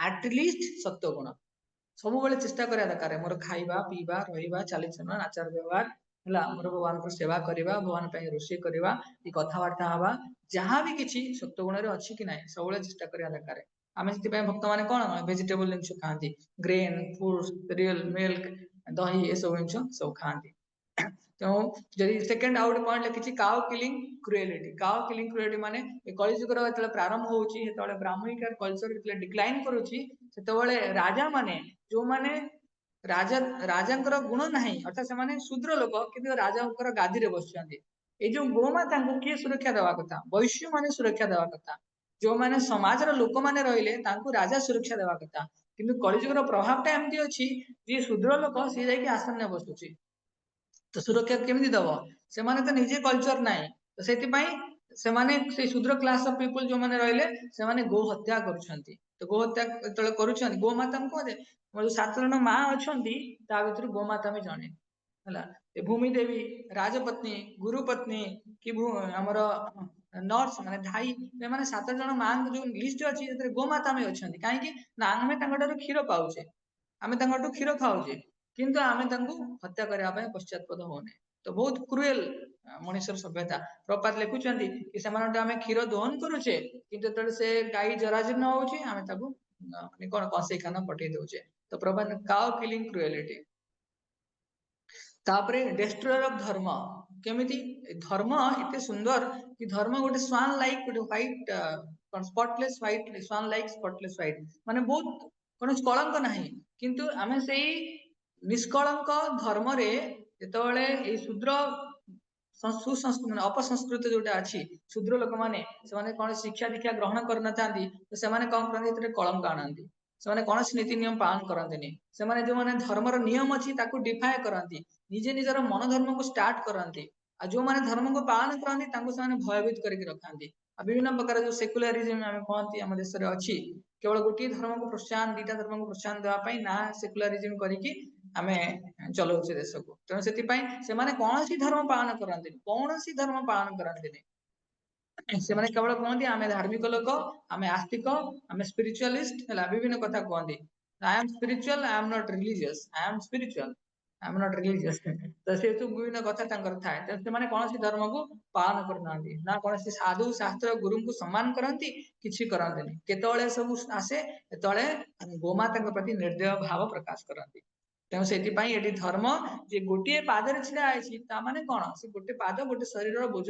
एटलिस्ट सत्वगुण सब बेले चेष्टा करा दरकार मोर खाइबा पीवा रहा चलचलन आचार व्यवहार है मोर भगवान को सेवा करवा भगवान रोषे करवा कथबार्ता हवा जहाँ भी किसी सत्वगुण अच्छी कि ना सब चेष्टा करा दरकार आम से भक्त मैंने कौन वेजिटेबल जिन खाती ग्रेन फ्रूट्स रियल मिल्क दही ये सब जिन सब खाती तेणु जदि सेकेंड आउट पॉइंट लिखी काउ किलिंग क्रुएलिटी माने कलिजुगर जो प्रारंभ होची ब्राह्मणिक कल्चर जो डिक्लाइन करुची से राजा माने जो माने राजा राजा गुण नहीं अर्थात से शूद्र लोक कि राजा गादी में बस जो गोमाता को किए सुरक्षा देवा कथा वैश्य माने सुरक्षा देवा कथा जो माने समाज लोक मैंने रहिले राजा सुरक्षा देवा कथा किंतु कलिजुगर प्रभावटा एमती अच्छी जी शूद्र लोक सी जाकि आसन में बसुची तो सुरक्षा केमी दब से तो निजे कल्चर ना तो से शूद्र क्लास ऑफ पीपल जो मैंने रहिले गो हत्या कर तो गो हत्या कर गोमाता कहे जो 7 जन माँ अच्छा भर गोमाता भी जड़े है भूमि देवी राजपत्नी गुरुपत्नी कि आमर नर्स माने धाई मैंने 7 जन माँ जो लिस्ट अच्छी गोमाता में अच्छा कहीं आम क्षीर पाचे आम क्षीर खाऊे किंतु आम हत्या करने पश्चातपद होने तो बहुत क्रुएल मनुष्य सभ्यता प्रपात लिखुं कि आम क्षीर दोहन करुचे कि से गाई जराजीर्ण हो कौन कसे खाना पठे दौचे तो प्रपात काउ किलिंग क्रुएलिटी तापरे डेस्ट्रॉयर ऑफ धर्म केमिति धर्म इतने सुंदर कि धर्म गोटे स्वान लाइक गोटे व्हाइट स्पॉटलेस व्हाइट स्वान लाइक स्पॉटलेस व्हाइट माने बहुत कौन कलंक नहीं किंतु आम से निष्कलंक धर्म रे जो शूद्र सुसंस्कृत अपसंस्कृत जोटा अच्छी शूद्र लोक मैंने कौन शिक्षा दीक्षा ग्रहण करना तो से कौन करते कलंक आनती से कौन नीति नियम पालन करते जो मैंने धर्मर नियम अच्छी डिफाए करती निजे निजर मन धर्म को स्टार्ट करती जो मैंने धर्म को पालन करती भयभीत करके रखती विभिन्न प्रकार जो सेक्युलरिज्म आम कहती आम देश में अच्छी केवल गोटे धर्म को प्रोत्साहन 2टा धर्म को प्रोत्साहन देवाई ना सेक्युलरिज्म करके आम चलाऊे देश को तेणु से कौन सी धर्म पालन करते कौन सी धर्म पालन करते से केवल कहते आम धार्मिक लोक आम आस्तिक आम स्पिरिचुअलिस्ट है विभिन्न कथा कहते I am spiritual I am not religious I am spiritual I am not religious तो से विभिन्न कथा थाए से कौन सी धर्म को पालन करना ना कौन साधु शास्त्र गुरु को सम्मान करती किसी करते केतले सब आसे गोमाता प्रति निर्दय भाव प्रकाश करती तेणु से धर्म जे गोटे पादरे छिड़ा है ताने कौन से गोटे पाद गोटे शरीर बोझ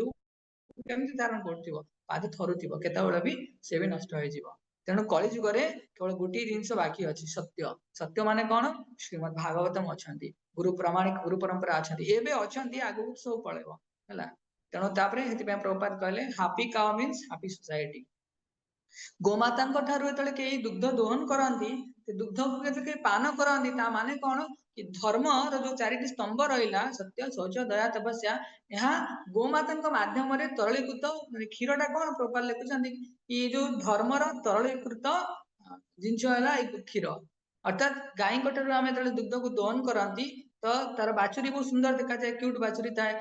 केमती धारण कर पाद थरुव केतबेले भी से भी नष्ट हो तेणु कली जुगे केवल गोटे जिनस बाकी अच्छी सत्य सत्य माने कौन श्रीमद भागवतम अच्छा गुरु प्रमाणिक गुरु परंपरा अच्छा एवं अच्छा आगू सब पलैब है तेणु प्रभुपाद कहले happy cow means happy society गोमाता कई दुग्ध दोहन करती दुग्ध को पान करती माने कौन कि धर्म जो चारिटी स्तंभ रहा सत्य शौच दया तपस्या यहाँ गोमाता माध्यम तरलीकृत क्षीरटा कौन प्रभुपाद लिखुं कि जो धर्मर तरलीकृत जिनस है क्षीर अर्थात गाई आम दुग्ध को दोहन करती तो तार बाछुरी बहुत सुंदर देखा जाए क्यूट बाछुरी थाए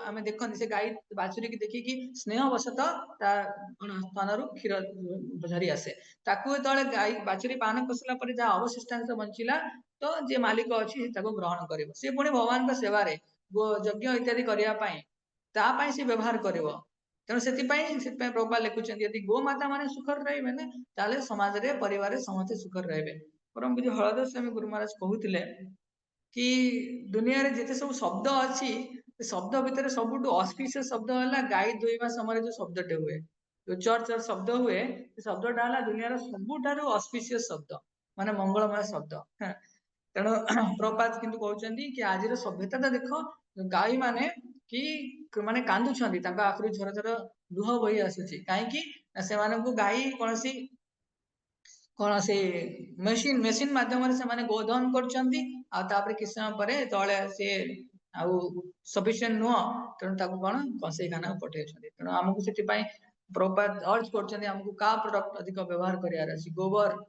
आम देखते से गाई बाछुरी की देखिकी स्नेह वशतः स्तन क्षीर झरी आसे जो गाई बाछुरी पान कसला जहाँ अवशिष्टांश बंचला तो जे मालिक अच्छी ग्रहण कर पुणी भगवान सेवार यज्ञ इत्यादि करने से व्यवहार कर तेणु से प्रभुपाद लिखुं यदि गोमाता मैंने सुखर रे ना समाज रे परिवार समस्ते सुखर रे परम पूज्य हलधर स्वामी गुरु महाराज कहते कि दुनिया रे जिते सब शब्द अच्छी शब्द भितर सबुठ ऑस्पिशियस शब्द है गाई दुईवा समय जो शब्दटे हुए जो चर्च शब्द हुए शब्दटा है दुनिया सबुठ ऑस्पिशियस शब्द माने मंगलमय शब्द तेणु प्रभुपाद किंतु कहते कि आज सभ्यता देख गाई माने कि माने कांदुछंती आखिर झर झर लुह बही आसुची कहीं गाई कौन से मेसीन मेसीन माध्यम से गोधन कर किस समय पर तले सी सफिशिएंट नुह तेणु कौन कषे खाना पठे तेणु आमको से प्रभुपाद अर्ज करमको का प्रोडक्ट अधिक व्यवहार करार गोबर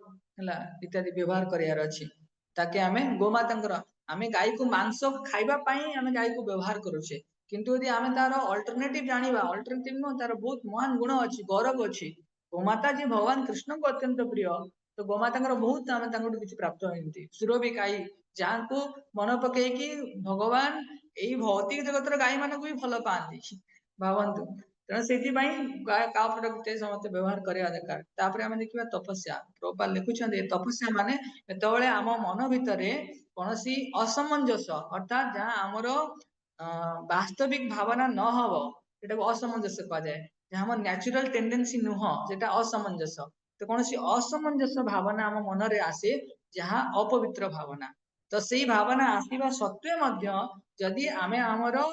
है इत्यादि व्यवहार करार अच्छी ताकि आम गोमाता आम गाई को मांस खावाई आम गाई को व्यवहार करुचे किंतु यदि आम तार अल्टरनेटिव जाना अल्टरनेटिव नुह तार बहुत महान गुण अच्छी गौरव अच्छी गोमाता जी भगवान कृष्ण को अत्यंत प्रिय तो गोमाता बहुत आम किसी प्राप्त होती सुरभि गाई जहाँ को मन पकईकि भगवान यही भौतिक जगत गाई मान भी भल पाती भावतु तेणु से का प्रोडक्ट समस्त व्यवहार करवा दरकार आम देखा तपस्या प्रभुपाद लिखुं तपस्या माने जो आम मन भितर कौन असमंजस अर्थात जहाँ आमर वास्तविक भावना न हम ये असमंजस कह जाए जहाँ न्याचुराल टेंडेंसी नुह से असमंजस तो कौन असमंजस भावना आम मन रे आसे जहाँ अपवित्र भावना तो से भावना आसवा सत्वे जदि आम आमर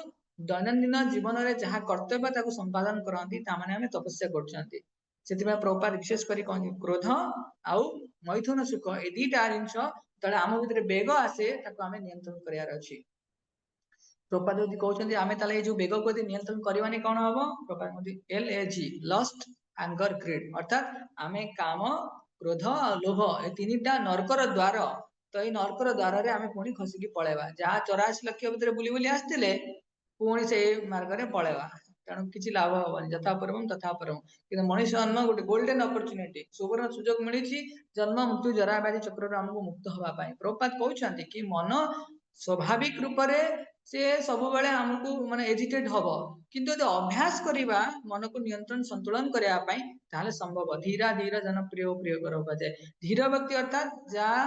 दैनंदिन जीवन में जहाँ कर्तव्य संपादन करती आम तपस्या कर प्रभुपाद विशेष कर क्रोध आउ मैथुन सुख ये दुईटा जिनस जो आम भर बेग आसे आम नियंत्रण करार अच्छी प्रभुपाद यदि कहते आम जो बेग को नियंत्रण करवानी कौन हम Prabhupada LAG lust anger greed अर्थात आम काम क्रोध लोभ ये तीनटा नरकर द्वार तो ये नरकर द्वार आम पुणी खसिकी पलैबा जहाँ 84 लक्ष भितर बुली बुली आसते पुणी से मार्ग में पलैबा तेणु किसी लाभ हबनी यथा पूर्वम तथा पूर्वम कि मनीष जन्म गोटे गोल्डन अपॉर्चुनिटी सुवर्ण सुजोग मिली जन्म मृत्यु जरा व्याधि चक्र आमको मुक्त होगापाई प्रभुपाद कहते कि मन स्वाभाविक रूप से सब बेले आमको माने एजिटेट हम किंतु यदि अभ्यास करवा मन को नियंत्रण संतुलन करने संभव धीरा धीरा जन प्रिय प्रिय कर जाए धीर व्यक्ति अर्थात जहाँ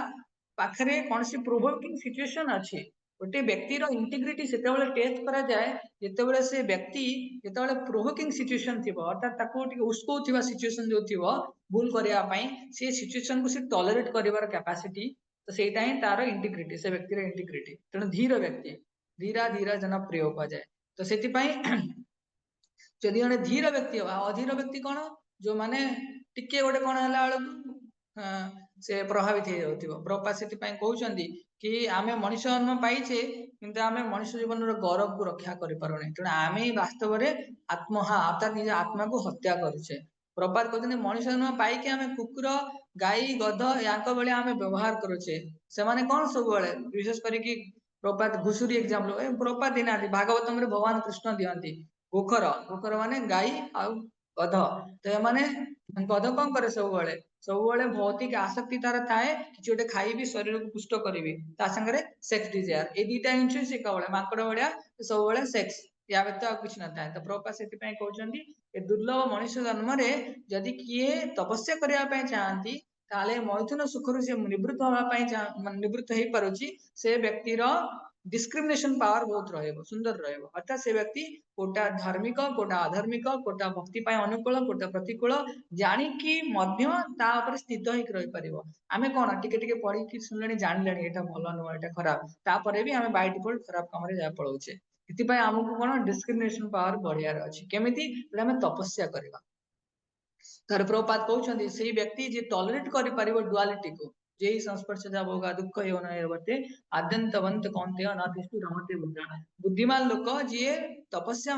पाखे कौन सी प्रोवोकिंग सिचुएशन अच्छी गोटे व्यक्तिर इंटीग्रिटी से टेस्ट करा जाए जितेबाला से व्यक्ति जितेबाला प्रोवोकिंग सिचुएशन थी अर्थात उस्कौवा सिचुएशन जो थी भूल करने से सिचुएशन को टॉलरेट कर कैपेसिटी तो सहीटा ही तार इंटीग्रिटी से व्यक्तिर इंटीग्रिटी तेणु धीर व्यक्ति धीरा धीरा जन प्रिय जाए तो से जदि जड़े धीर व्यक्ति हम अधीर व्यक्ति कौन जो माने टिके गोटे कौन है से प्रभावित हो जाऊ प्रभुपाद से कहते कि आम मनीष जन्म पाइचे किंतु आम मनीष जीवन गौरव को रक्षा कर पारे तेणु आम ही वास्तव में आत्महा अर्थात निज आत्मा को हत्या करुचे प्रभुपाद कहते मनीष जन्म पाइक आम कुकुर गाई गध या आम व्यवहार करुचे से कौन सब विशेष करके प्रभुपाद घुषुरी एग्जाम्पल प्रभुपाद देना भागवतम भगवान कृष्ण दिखती गोखर गोखर माने गाई आ गध तो ये गध कौन करे सब भौतिक आसक्ति तार थाए कि गोटे खाइबी शरीर को पुष्ट करी सागर सेक्स डिजायर ये दुईटा जिन केवल माकड़ भाया सब सेक्स या व्यतीत किसी न था तो प्रभुपाद से कहते दुर्लभ मनुष्य जन्म जदि किए तपस्या करने चाहती ताले मैथुन सुखरु से निवृत्त होगा पाई निवृत्त हो पारुची से व्यक्तिर डिस्क्रिमिनेशन पावर बहुत रहइबो सुंदर रहइबो अर्थात से व्यक्ति कोटा धार्मिक कोटा अधार्मिक कोटा भक्ति पाई अनुकूल कोटा प्रतिकूल जानी कि मध्य ता ऊपर स्थित होइक रहि परिबो आमे कोन टिके टिके पढी कि सुनलेनी जानलेनी एटा भलो न एटा खराब तापरे भी आमे बाय डिफॉल्ट खराब काम रे जा पळौछे इति पई हमकु कोन डिस्क्रिमिनेशन पावर बढ़ियार अछि केमिति आमे तपस्या करबा तार प्रभुपाद कहउछन्ती सेही व्यक्ति जे टॉलरेट करि परिबो डुअलिटी को जेही संस्पर्श जाबोगा दुख यो न एवते आद्यंतवंत कौन्तेय नातिष्ठु रमते बुद्धा बुद्धिमान लोक जे तपस्या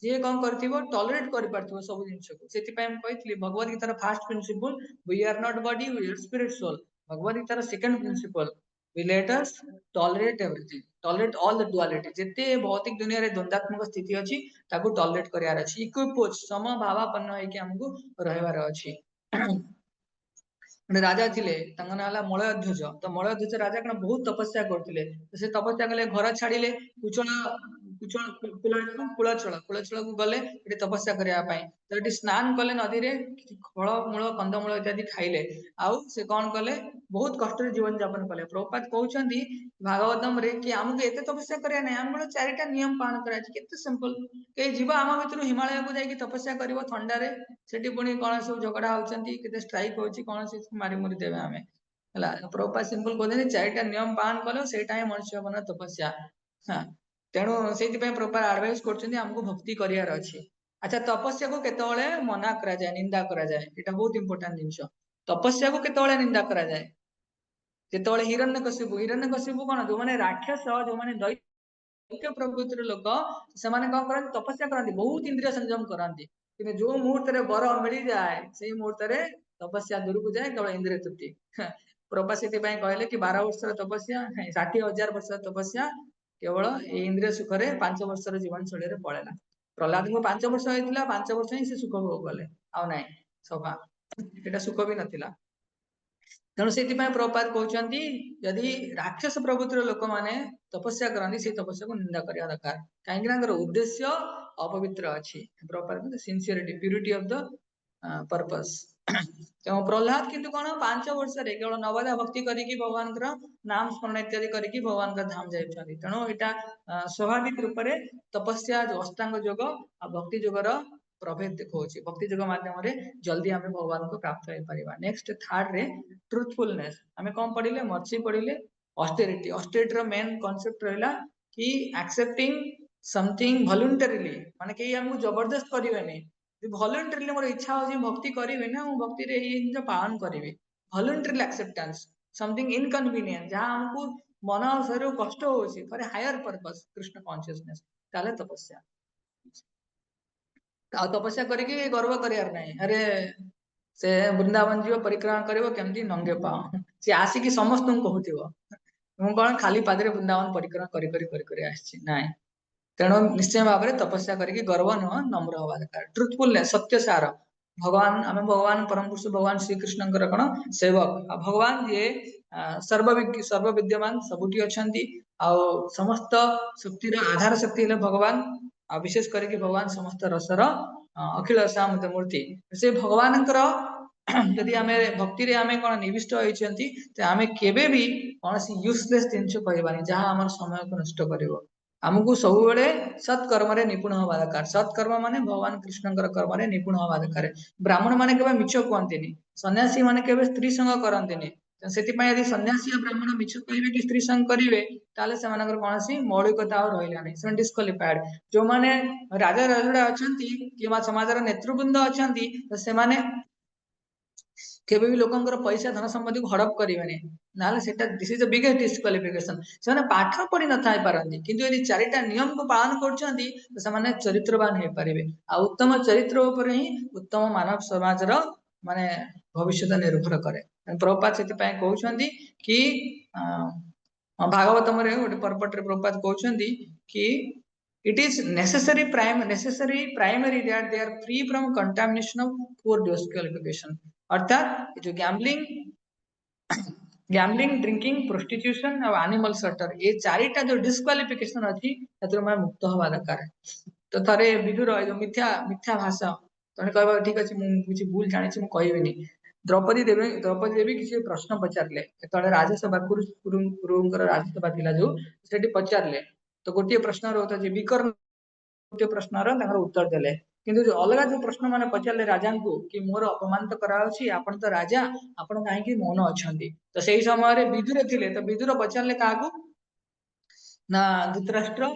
जे कौन करथिबो टॉलरेट करि परथिबो सब जिंस को सेति पय हम कहितली भगवत गीतार first principle we are not body we are spirit soul भगवत गीतार second principle we let us tolerate everything tolerate all the duality जेते भौतिक दुनिया रे द्वंद्वात्मक स्थिति अछि ताकू टॉलरेट करियार अछि इक्विपोज समभावापन्न होइके हमकु रहबार अछि राजा थिले तांग ना हला मलयध्वज तो मलयध्वज राजा कण बहुत तपस्या करथिले से तपस्या कले घर छाडिले कुचला कुचला कुलचल को गले एटी तपस्या करिया पई तो एटी स्नान कले नदी रे फल मूल कंदमूल इत्यादि खाइले आउ से कोन कले बहुत कष्ट रे जीवन यापन कले प्रभुपाद कहउछन्ती भागवतम रे कि हमकु एते तपस्या करिया नै हमकु चारिटा नियम पालन करा अछि केते सिंपल के जीवा आमा भितरु हिमालय को जाई कि तपस्या करिवो ठंडा रे सेठी पुणी कोन सब झगड़ा होउछन्ती केते स्ट्राइक होउछि कोन से मारी मुरी देबे आमे हला प्रभुपाद सिंपल कहउछन्ती चारिटा नियम पालन कलो सेटा ही मनुष्य बन तपस्या हां तेणु सेति पय प्रभुपाद एडवाइस करछन्ती हमकु भक्ति करियार अछि अच्छा तपस्या को केतोळे मना करा जाय निंदा करा जाय एटा बहुत इंपोर्टेंट जिंस तपस्या को केतोळे निंदा करा जाय जेतोळे हिरण्यकशिपु कोन जो माने राक्षस जो माने दैत्य प्रवृत्तिर लोक से माने कोन करन तपस्या करन बहुत इंद्रिय संयम करन कि जो मुहूर्त रे बर मिली जाए सेही मुहूर्त रे तपस्या दूर को जाए केवल इंद्रिय तृप्ति प्रभा सेति पय कहले कि 12 वर्ष तपस्या 60,000 वर्ष तपस्या केवल ए इंद्रिय सुख रे 5 वर्ष रे जीवन शैली रे पळेला प्रहलाद को 5 वर्ष होइतिला 5 वर्ष ही से सुख भोग कले आ नै सभा एटा सुख भी नथिला तेणु से प्रभुपाद कहउछन्ती यदि राक्षस प्रवृत्तिर लोक माने तपस्या करन्ती से तपस्या को निंदा करिया दरकार काहेकि उद्देश्य अपवित्र अछि Prabhupada sincerity purity of the purpose तो प्रहलाद किंतु कोन 5 वर्ष रे केवल नवदा भक्ति करिकि भगवान कर नाम स्मरण इत्यादि करिकि भगवान का धाम जाइछन्ती तेणु एटा स्वाभाविक रूप रे तपस्या जो अष्टांग योग आ भक्ति योगर प्रभेद देखौछि भक्ति योग माध्यम रे जल्दी हमें भगवान को प्राप्त होई परिबा नेक्स्ट थर्ड रे ट्रूथफुलनेस हमें कम पढिले मर्सी पढिले ऑस्टेरिटी रो मेन कांसेप्ट रहला कि एक्सेप्टिंग समथिंग वॉलंटरीली माने कि हमहु जबरदस्त करिवेनी वॉलंटरीली मोर इच्छा होछि भक्ति करिवे ना हम भक्ति रे ई जो पालन करिवे वॉलंटरीली एक्सेप्टेंस समथिंग इनकन्वीनियंट जहां हमकु मन और शरीर कष्ट होछि for higher purpose Krishna consciousness ताले तपस्या तपस्या करिकि गर्व करियार नै अरे से वृंदावन जीव परिक्रमा करिवो केमती नंगे पाओ से आसी कि समस्त कहूथिबो मु कोन खाली पादरे वृंदावन परिक्रमा करि आछि नै तेणु निश्चय भाव में तपस्या करके गर्व नुह नम्र हवा दरकार ट्रुथफुलनेस सत्य सार भगवान आम भगवान परम पुरुष भगवान श्री कृष्ण कौन सेवक भगवान ये सर्व विद्यमान सबुठी अछंती आ समस्त शक्तिर आधार शक्ति है भगवान आ विशेष करके भगवान समस्त रसर अखिल सामत मूर्ति से भगवान यदि आमे भक्ति रे आमे कोन निविष्ट होइछंती ते आमे केबे भी कोनसी यूजलेस जिंस कहबानी जहां हमर समय को नष्ट करिवो हमकु सब बेले सत्कर्म रे निपुण हवा दरकार सत्कर्म माने भगवान कृष्णकर कर्म रे निपुण हवा दरकार ब्राह्मण माने केबे मिछ कहंतिनी सन्यासी माने केबे स्त्री संग करंतिनी सेति पय यदि सन्यासी आ ब्राह्मण मिछ कहबे कि स्त्री संग करिवे ताले सेमानकर कोनसी मौलिकता और रहिला नै से डिस्क्वालिफाइड जो माने राजा राजुडा अछंती किबा समाजर नेतृवृंद अछंती से माने केबे भी लोकंकर पैसा धन संपत्ति को हड़प करिवेनी नाले सेटा this is the biggest disqualification से पाठ पढ़ी न थाई पारंती किंतु यदि चारिटा नियम को पालन करछंती तो से चरित्रवान हे पारिबे आ उत्तम चरित्र ऊपर ही उत्तम मानव समाज रो माने भविष्य निर्भर करे प्रभुपाद सेति पय कहउछंती कि भागवतम रे गोटे पर्पट रे प्रभुपाद कहउछंती कि it is necessary primary that they are free from contamination of poor disqualification अर्थात जो गैम्बलिंग ड्रिंकिंग प्रोस्टिट्यूशन और एनिमल स्लॉटर ये चारिटा जो डिस्क्वालिफिकेशन अछि तत्र मैं मुक्त होवा दरकार तो थरे विदुर जो मिथ्या भाषा तने कहबा ठीक अछि मु कुछ भूल जानि छी मु कहबिनी द्रौपदी देवी किसी प्रश्न पचारे जो राजसभा कुरुंकर राजसभा थिला जो सेठी पचारे तो गोटे प्रश्न होता जे विकर्ण गोटे प्रश्न उत्तर देले किंतु जो अलग जो प्रश्न माने पचारे राजा को कि मोर अपमानित कराउछि आपण तो राजा आपण काहे मौन अछंती तो सही समय विदुर थिले तो विदुर पचारे काकू ना धृतराष्ट्र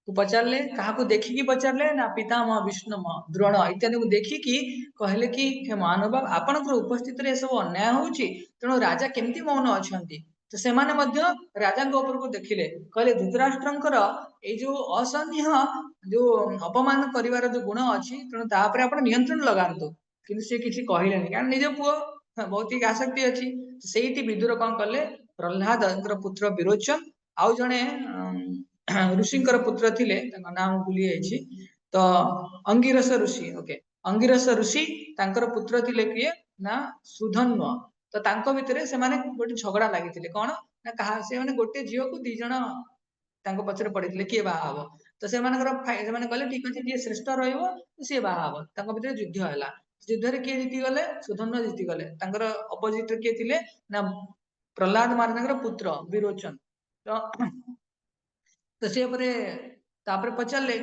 को पचारे क्या देखिकी पचारे ना पितामह विष्णु द्रोण इत्यादि को देखिकी कहले कि हे महानुभाव आपणकर उपस्थित रे सब अन्याय होउची तेणु राजा केमती मौन अछंती तो से माने मध्य राजा ऊपर को देखिले कहले धृतराष्ट्रंकर ए जो असहनीय जो अपमान करिवार जो गुण अछि तेणु तापर आपण नियंत्रण लगांतु किंतु से किछि कहिलेनी कारण निज पुओ बहुत ही आसक्ति अछि सेठी विदुर कोन कले प्रह्लादଙ୍କର पुत्र विरोचन आउ जणे ऋषिंकर पुत्र थिले नाम भूली जाइछि तो अंगिरस ऋषि ओके अंगिरस ऋषि तांकर पुत्र थिले किए ना सुधन्व तो तांको भितरे से माने गोटे झगड़ा लागिथिले कोन ना कहा से माने गोटे झियो को दी जण तांको पछरे पडिथिले किए बाहा हबो तो से मानकर से माने कहले ठीक अछि जे श्रेष्ठ रहइबो से बाहा हबो तांको भितरे युद्ध हैला युद्ध रे किए जीति गले सुधन्व जीति गले तांकर अपोजिट किए थिले ना प्रह्लाद महाराजଙ୍କର पुत्र विरोचन तो सी तापर पचारे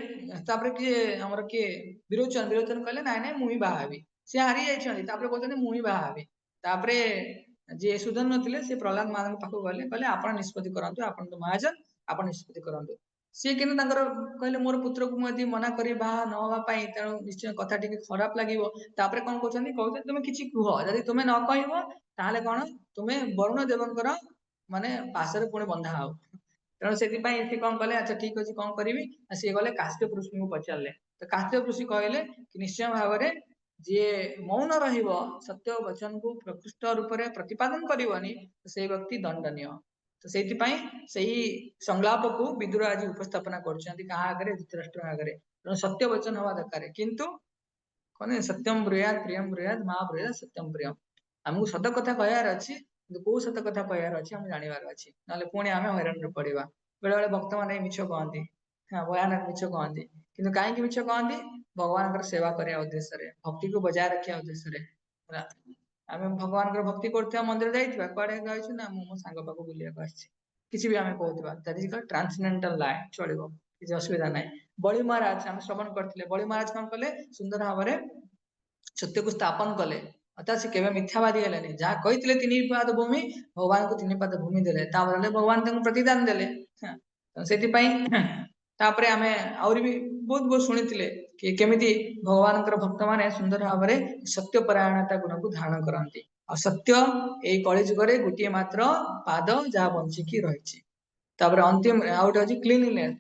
तापर किए हमर किए विरोचन विरोचन कहले नाइ नाइ मुही बाहाबी से हारी जाइछन्ती तापर कहते मुही बाहाबी तापर जे सुधन्व थिले से प्रह्लाद महाराज पाखु गले कहले आपण निष्पत्ति करंतु आपण तो महाजन आपण निष्पत्ति करंतु सी किन तांकर कहले मोर पुत्र को मदि मना करी बाहा न होवा पई तेणु निश्चय कथा टिके खराब लागिवो तापर कोन कहउछन्ती कहउछे तुमे किछि कुह जदि तुमे न कहइबो ताले कोन तुमे वरुण देवंकर माने पासरे पुणे बंधा हो तेणु से कौन कले अच्छा ठीक अच्छे कौन करी सी गले काश्यप ऋषि को पचारे तो काश्यप ऋषि कहले कि निश्चय भाव में जी मौन रत्य वचन को प्रकृष्ट रूप से प्रतिपादन करनी से व्यक्ति दंडनीय तो से संलाप को विदुर आज उपस्थापना कर धृतराष्ट्र आगे तेणु सत्य वचन हवा दरकार किंतु कौन सत्यम ब्रूयात प्रियम ब्रूयात माँ ब्रूयात सत्यम प्रियम आमको सत कथा कहर अच्छी कौ सत कथा कहर अच्छे आम जानवर अच्छी ना पुणी आम हैरान पड़ा बेले बेले भक्त मैंने मिछ कहती हाँ भयानक मिछ कहती कि कहीं मिछ कहती भगवान सेवा करने उद्देश्य भक्ति को बजाय रखा उद्देश्य आम भगवान भक्ति करते मंदिर जाइए कड़े गई ना मो सांग पाक बुलाक किसी भी आम कहता that is called transcendental line चलो किसी असुविधा ना बलि महाराज आम श्रवण करते बलि महाराज कौन कले सुंदर भाव में सत्य को स्थापन कले अर्थात से केवल मिथ्यावादी है जहाँ कही 3 पाद भूमि भगवान को 3 पाद भूमि देले भगवान प्रतिदान देले से आम आहरी भी बहुत बहुत शुणी कि केमिति भगवान भक्त माने सुंदर भाव में सत्यपरायणता गुण को धारण करती और सत्य यही कलिजुग गोटे मात्र पाद जहाँ बंचिकी रही अंतिम आउट हूँ क्लीनलीनेस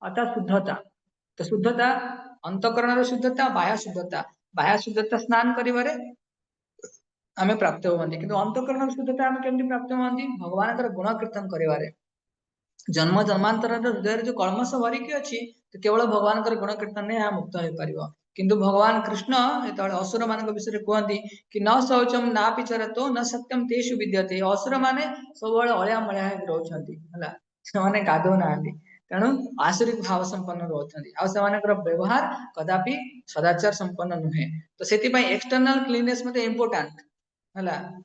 अर्थात शुद्धता तो शुद्धता अंतकरण शुद्धता बाह्य शुद्धता स्नान करिवारे आमे प्राप्त होती किंतु अंतकरण शुद्धता आमे केमती प्राप्त होती भगवान गुण कीर्तन करिवारे जन्म जन्मांतर हृदय जो कलमश भरिकी अच्छी तो केवल भगवान गुण कीर्तन ने यहाँ मुक्त हो पार किंतु भगवान कृष्ण जो असुर मान विषय कहती कि न शौचम ना पिचरतो न सत्यम तेषु विद्यते असुर माने सब अलिया मलिया से गाधो ना तेणु आसुरिक भाव संपन्न रोचते व्यवहार कदापि सदाचार संपन्न नुहे तो से एक्सटर्नल क्लीननेस मते इंपोर्टेंट है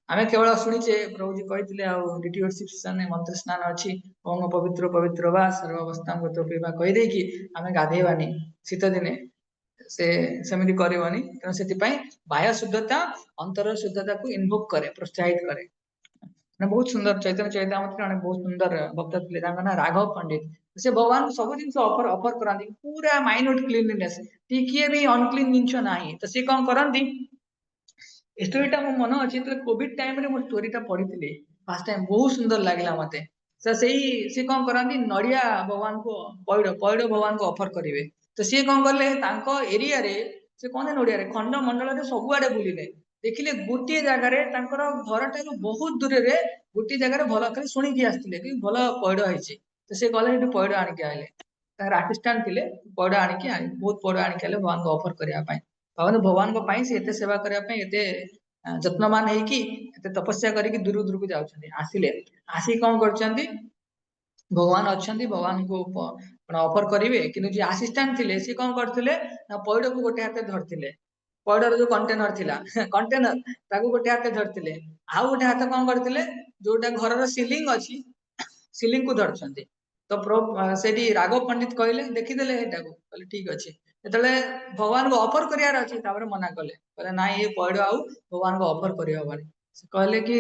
आम केवल शुणीचे प्रभुजी कहते मंत्र स्नान अच्छी ओम पवित्र पवित्र वा सर्वावस्था कहीदे कि आम गाधेवानी शीत दिने से सेमती करवानी तेणु से बाह्य शुद्धता अंतर शुद्धता को इनवोक करे प्रोत्साहित करे बहुत सुंदर चैतन्य चैतामृत जन बहुत सुंदर भक्त थे ना राघव पंडित से भगवान को सब जिन ऑफर कराती पूरा माइन्यूट क्लीनलीनेस टिके भी अनक्लीन जिन ना तो सी कौन करती स्टोरीटा मो मन अच्छी कोविड टाइम रे मो स्टोरीटा पढ़ी फास्ट टाइम बहुत सुंदर लगला मते से कौन करती नड़िया भगवान को पैड़ भगवान को ऑफर करेंगे तो सी कौन कले एरिया रे से कौन नड़िया खंड मंडल सब आड़े बुलिले देखिले गोटे जगार घर ठार बहुत दूर से गोटे जगह भल खाली शुणिकी आसते कि भल पैड़ होती तो सी गले पैड़ आणिक आए आसिस्टांट थे पैड़ आणिक बहुत पैड़ आणिक आए भगवान को ऑफर करने भगवान से एत सेवा करने एत जत्नवान होती तपस्या करके दूर दूर को जाऊँ आसिले आसिक कौन कर भगवान अच्छा भगवान को ऑफर करेंगे कि आसिस्टांट थे सी कौन करते पैड़ को गोटे हाथ धरते पौडर जो कंटेनर थिला कंटेनर ताकू गोटे हाथ धरथिले आउ गोटे हाथ कोन करथिले जोटा घर सीलिंग अछि सीलिंग को धरछन्ती तो सेठी राघव पंडित कहले देखिदेले एटाको कहले ठीक अछि जेतले भगवान को ऑफर करियार अछि तापर मना कले कहले ना ये पौड आउ भगवान को ऑफर करियो बानी से कहले कि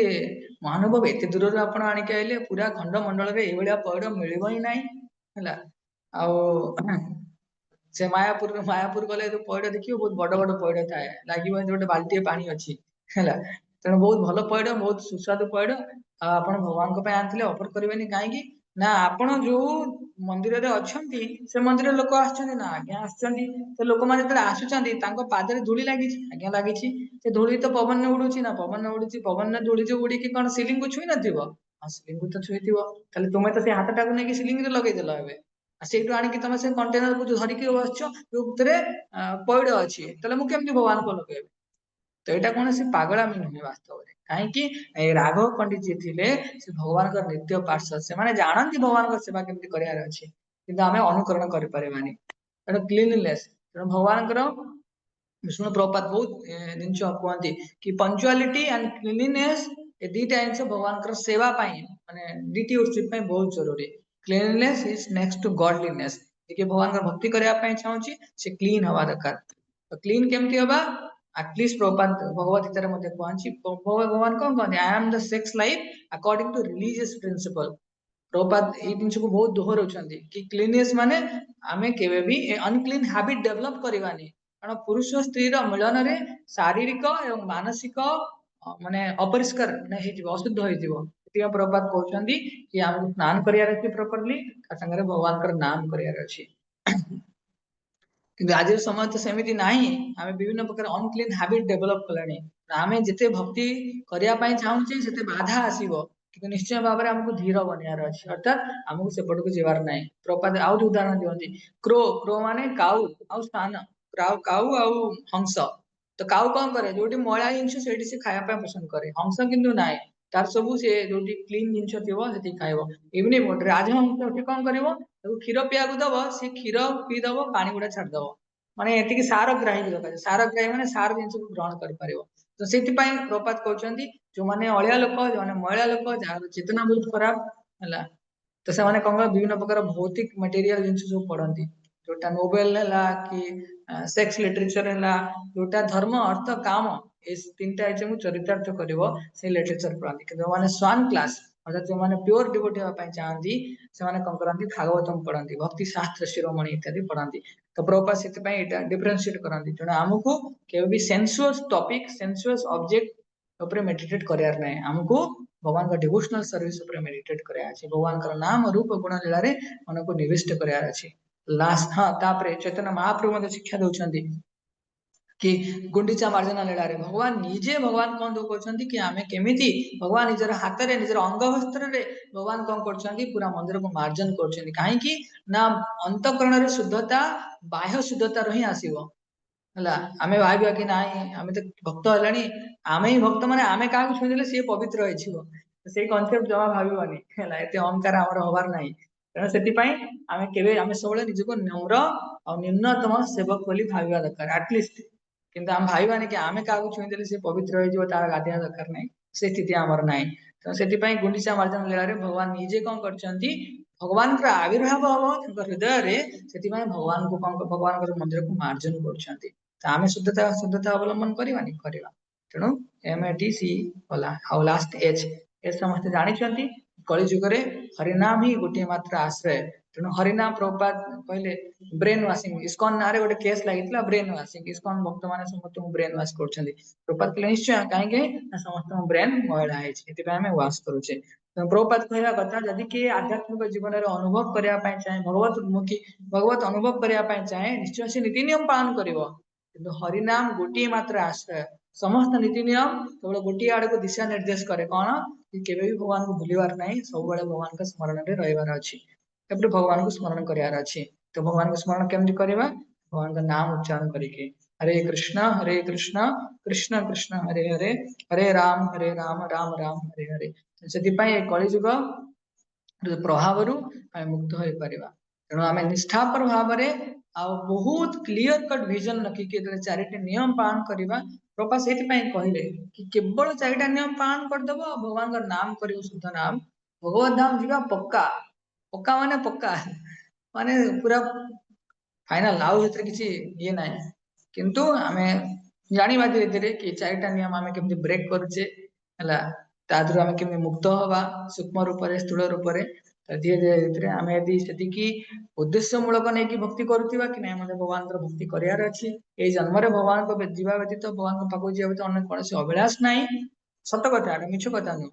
महानुभव एते दूर आपण आनी के आइले पूरा खंड मंडल रे एभलिया पौड मिलिबो ही नाही हला आउ से मायापुर गले तो पौड देखियो बहुत बड़ बड़ पौड थाए लागिबो गोटे बाल्टी पानी अछि हला तेणु बहुत भल पौड बहुत सुस्वादु पौड आपण भगवान को पे आनथिले ऑफर करबेनी काहे कि ना आपण जो मंदिर रे अछंती से मंदिर लोक आछंती ना आज्ञा आछंती से लोक माने जतले आसुचंती तांको पादरे धूली लागिछि आज्ञा लागिछि से धूली तो पवन ने उडुछि ना पवन ने उडुछि पवन ने धूली जो उडी कि कोन सीलिंग को छुई नथिबो आ सीलिंग को तो छुईथिबो ताले तुमे तो से हाथटा को नै कि सीलिंग रे लगै देलो एबे आ सेटु आनी कि तमे से कंटेनर को जो धरि कि बसछो जो उतरे पौड अछि तले मु केमति भगवान को लगेबे तो एटा कोन से पागलामी नुहे वास्तव रे काहे कि राघव पंडित जी थिले से भगवान का नित्य पार्षद से माने जानନ୍ତି भगवान का सेवा केमति करियार अछि किंतु हमें अनुकरण करि परिबानी एटा क्लीनलीनेस भगवान कर विष्णु प्रभुपाद बहुत जिनछ कहନ୍ତି कि पंक्चुअलिटी एंड क्लीनलीनेस ए दीटा जिनछ भगवान कर सेवा पाई माने डिट्यूशिप पाई बहुत जरूरी cleanliness is next to godliness जे भगवान का भक्ति करिया पाई चाहूची से क्लीन हवा दरकार तो क्लीन केमति हबा एटलीस्ट प्रभुपाद भगवत गीता रे मते कहछि भगवान कोन कहନ୍ତି I am the sex life according to religious principle Prabhupada ए जिनछ को बहुत दोहरउछंती कि क्लीननेस माने आमे केबे भी अनक्लीन हैबिट डेवलप करबानी कारण पुरुष स्त्री रो मिलन रे शारीरिक एवं मानसिक माने अपरिष्कार माने हे अशुद्ध होई जीवो एतिया प्रभुपाद कहउछंती कि हमको स्नान करियार अछि प्रॉपर्ली आ संगे भगवान कर नाम करियार अछि कि आज समय तो सेमिति नाही आमे विभिन्न प्रकार अनक्लीन हैबिट डेवलप कलानी आमे जते भक्ति करिया पाई चाहूचे सेते बाधा आसीबो कि निश्चय भाव में हमको धीर बनियार अछि अर्थात हमको सेपट को जीवार नाही प्रपाद आउट उदाहरण दियंती क्रो क्रो माने काउ आउ स्थान क्राउ काउ आउ हंस तो काउ कोन करे जोटी मळा जिंस सेठी से खाया पे पसंद करे हंस किंतु नाही तार सबु से जोटी क्लीन जिंस थिबो सेठी खाइबो एमनी मोड राजहंस सेठी कोन करिवो ताको क्षीर पिया को दबो से क्षीर पी दबो पानी गुडा छाड दबो माने एतिकी सार ग्राही लोक सार ग्राही माने सार जिंस को ग्रहण कर परिवो तो सेठी पई प्रपात कहउचंती जो माने अळिया लोक जो माने मळा लोक जार चेतना बहुत खराब हला तो से माने कोन विभिन्न प्रकार भौतिक मटेरियल जिंस जो पढंती जोटा नोबेल हला कि सेक्स लिटरेचर हला जोटा धर्म अर्थ काम ए तीनटा आइटम चरितार्थ करिवो से लिटरेचर पढंती कि जो माने स्वान क्लास अर्थात जो माने प्योर डिवोटी होबा पई चाहंती से माने कोन करंती भागवतम पढंती भक्ति शास्त्र शिरोमणि इत्यादि पढंती तो प्रभुपाद सेति पई एटा डिफरेंशिएट करंती जण हमकु केबे भी सेंसुअस टॉपिक सेंसुअस ऑब्जेक्ट ऊपर मेडिटेट करियार नै हमकु भगवान का डिवोशनल सर्विस ऊपर मेडिटेट करिया अछि भगवान का नाम रूप गुण लीला रे मन को निविष्ट करियार अछि लास्ट हां तापरे चैतन्य महाप्रभु मते शिक्षा दउछंती कि गुंडीचा मार्जना लीला रे भगवान निजे भगवान कोन दो कहउछंती कि आमे केमिति भगवान निजर हाथ रे निजर अंग वस्त्र रे भगवान कोन करछंती पूरा मंदिर को मार्जन करछंती काहे कि ना अंतःकरण रे शुद्धता बाह्य शुद्धता रही आसीबो हला आमे भाबिया कि नाही आमे तो भक्त हलानी आमे ही भक्त माने आमे का छुई देले से पवित्र होई छिवो से कांसेप्ट जमा भाबिबानी हला एते अहंकार हमर होबार नाही तेणु सेति पई आमे केबे आमे सबले निजको नम्र और निम्नतम सेवक बोली भाबिबा दरकार एटलीस्ट किंतु हम भाबिबानी कि आमे का छुई देले से पवित्र होई जिवो तार गाधिया दरकार नाही से स्थिति हमर नाही तो सेति पई गुंडीचा मार्जन लीला रे भगवान निजे कोन करछंती भगवान का आविर्भाव हबो हृदय रे सेति पई भगवान को कोन भगवान को मंदिर को मार्जन करछंती तो आमे शुद्धता अवलंबन करबानी करबा तेणु एमएटीसी वाला हाउ लास्ट एज ए समस्त जानि छंती कलि जुग रे हरिनाम ही गोटे मात्र आश्रय तेणु हरिनाम प्रभुपाद कहले ब्रेन वाशिंग इस्कॉन नारे गोटे केस लागितला ब्रेन वाशिंग इस्कॉन भक्त माने समस्त ब्रेन वाश करछंती प्रभुपाद कहले निश्चय काहे के समस्त ब्रेन मयला है एति पय हमें वाश करूचे प्रभुपाद कहला कथा जदि के आध्यात्मिक जीवन रे अनुभव करिया पाए चाहे भगवत अनुभव करिया पाए चाहे निश्चय से नीति नियम पालन करिवो किंतु हरिनाम गोटे मात्र आश्रय समस्त नीति नियम केवल गोटे आड़ को दिशा निर्देश करे कौन कि केबे भी भगवान को भूलिबार नहीं सब बेले भगवान का स्मरण रे रहिबार अछि तबरे भगवान को स्मरण करियार अछि तो भगवान को स्मरण केमति करबा भगवान का नाम उच्चारण करिके हरे कृष्ण कृष्ण कृष्ण हरे हरे हरे राम राम राम हरे हरे सेति पई कलि जुग प्रभाव रु मुक्त होई परिबा तेणु आमे निष्ठापर भाव रे बहुत क्लियर कट विजन रखिकी चारिटी नियम पालन करवा प्रभा से कहले कि केवल चारिटा नियम पालन करदेव भगवान का नाम कर शुद्ध नाम भगवत धाम जीवा पक्का पक्का माने पूरा फाइनल आउ किसी ये ना किंतु आमे जानिबा धीरे धीरे कि चारिटा नियम आमे केमती ब्रेक करूचे हला तादरु आमे केमती मुक्त हवा सूक्ष्म रूप रे स्थूल रूप रे धीरे धीरे धीरे आमे यदि सेतिकी उद्देश्य मूलक नहीं कि भक्ति करुवा कि नहीं मतलब भगवान भक्ति करार अच्छी ये जन्म रे भगवान को जीवा व्यतीत भगवान को पाखु जीवा व्यतीत अन्य कौन अभिलाष नहीं सत कथा मिछ कथा नुह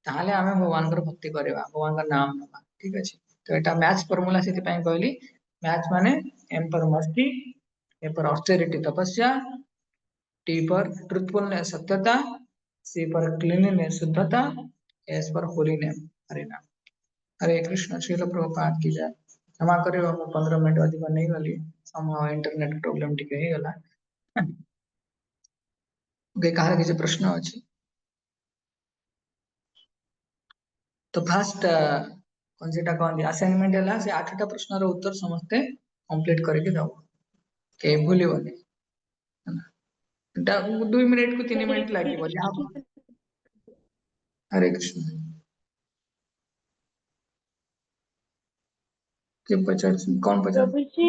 ताहले आमे भगवान भक्ति करवा भगवान का नाम नवा ठीक अच्छे तो यहाँ मैथ्स फॉर्मूला से कहली मैथ्स माने एम पर मस्ती ए पर ऑस्टेरिटी तपस्या टी पर ट्रुथफुलनेस सत्यता सी पर क्लीनलीनेस शुद्धता एस पर होलीनेस हरिनाम हरे कृष्ण श्रील प्रभुपाद की जय क्षमा करे 15 मिनट अधिक नहीं गली समहाउ इंटरनेट प्रॉब्लम टिके ही गला ओके कहार किसी प्रश्न अछि तो फर्स्ट कौन सेटा कहंदी असाइनमेंट हला से 8टा प्रश्न रो उत्तर समस्त कंप्लीट करके दो के भूलिबनी एटा 2 मिनिट को 3 मिनिट लागिबो जहां हरे कृष्ण के पचार कौन पचार प्रभु जी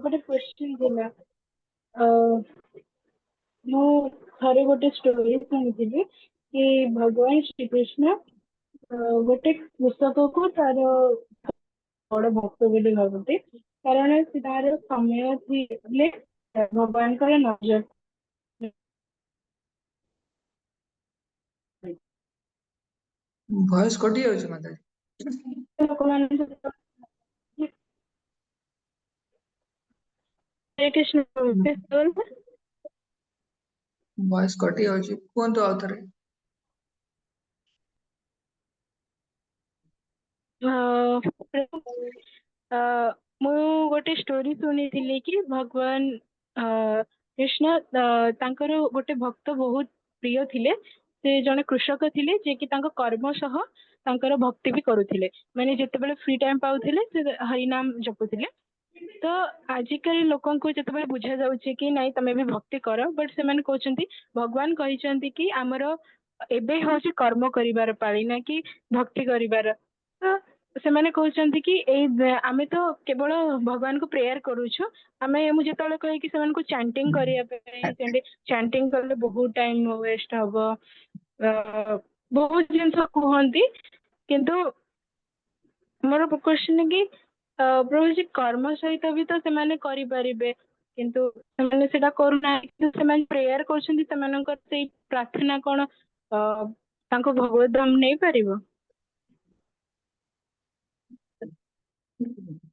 गोटे क्वेश्चन थिला मु थरे गोटे स्टोरी सुनिथिली कि भगवान श्री कृष्ण गोटे कृषक को तार बड़ भक्त बोली भावते कारण से तार समय थी भगवान का नजर वॉइस कटी जाउछ माता हरे कृष्ण वॉइस कटी जाउछ कोन तो आउथरे मु गोटे स्टोरी सुनिथिली कि भगवान कृष्ण तांकर गोटे भक्त बहुत प्रिय थिले से जने कृषक थिले जे कि तांको कर्म सह तांकर भक्ति भी करुथिले माने जेतेबेले फ्री टाइम पाउथिले से हरि नाम जपुथिले तो आजिकल लोकन को जेतेबेले बुझा जाउछि कि नहीं तमे भी भक्ति करो बट से माने कहउछंती भगवान कहिसंती कि हमरो एबे होछि कर्म करिवार पाळी ना कि भक्ति करिवार तो से माने कहउछंती कि ए आमे तो केवल भगवान को प्रेयर करूछु आमे मु जेतले कहि कि सेमान को चैंटिंग करिया पे सेंडी चैंटिंग करले बहुत टाइम वेस्ट हबो बहुत जिनस कहंती किंतु मोर क्वेश्चन है कि प्रभु जी कर्म सहित भी तो से माने करि परिबे किंतु से माने सेटा करूना से माने प्रेयर करछंती से मानकर से प्रार्थना कोन तांको भगवत धाम नहीं परिबो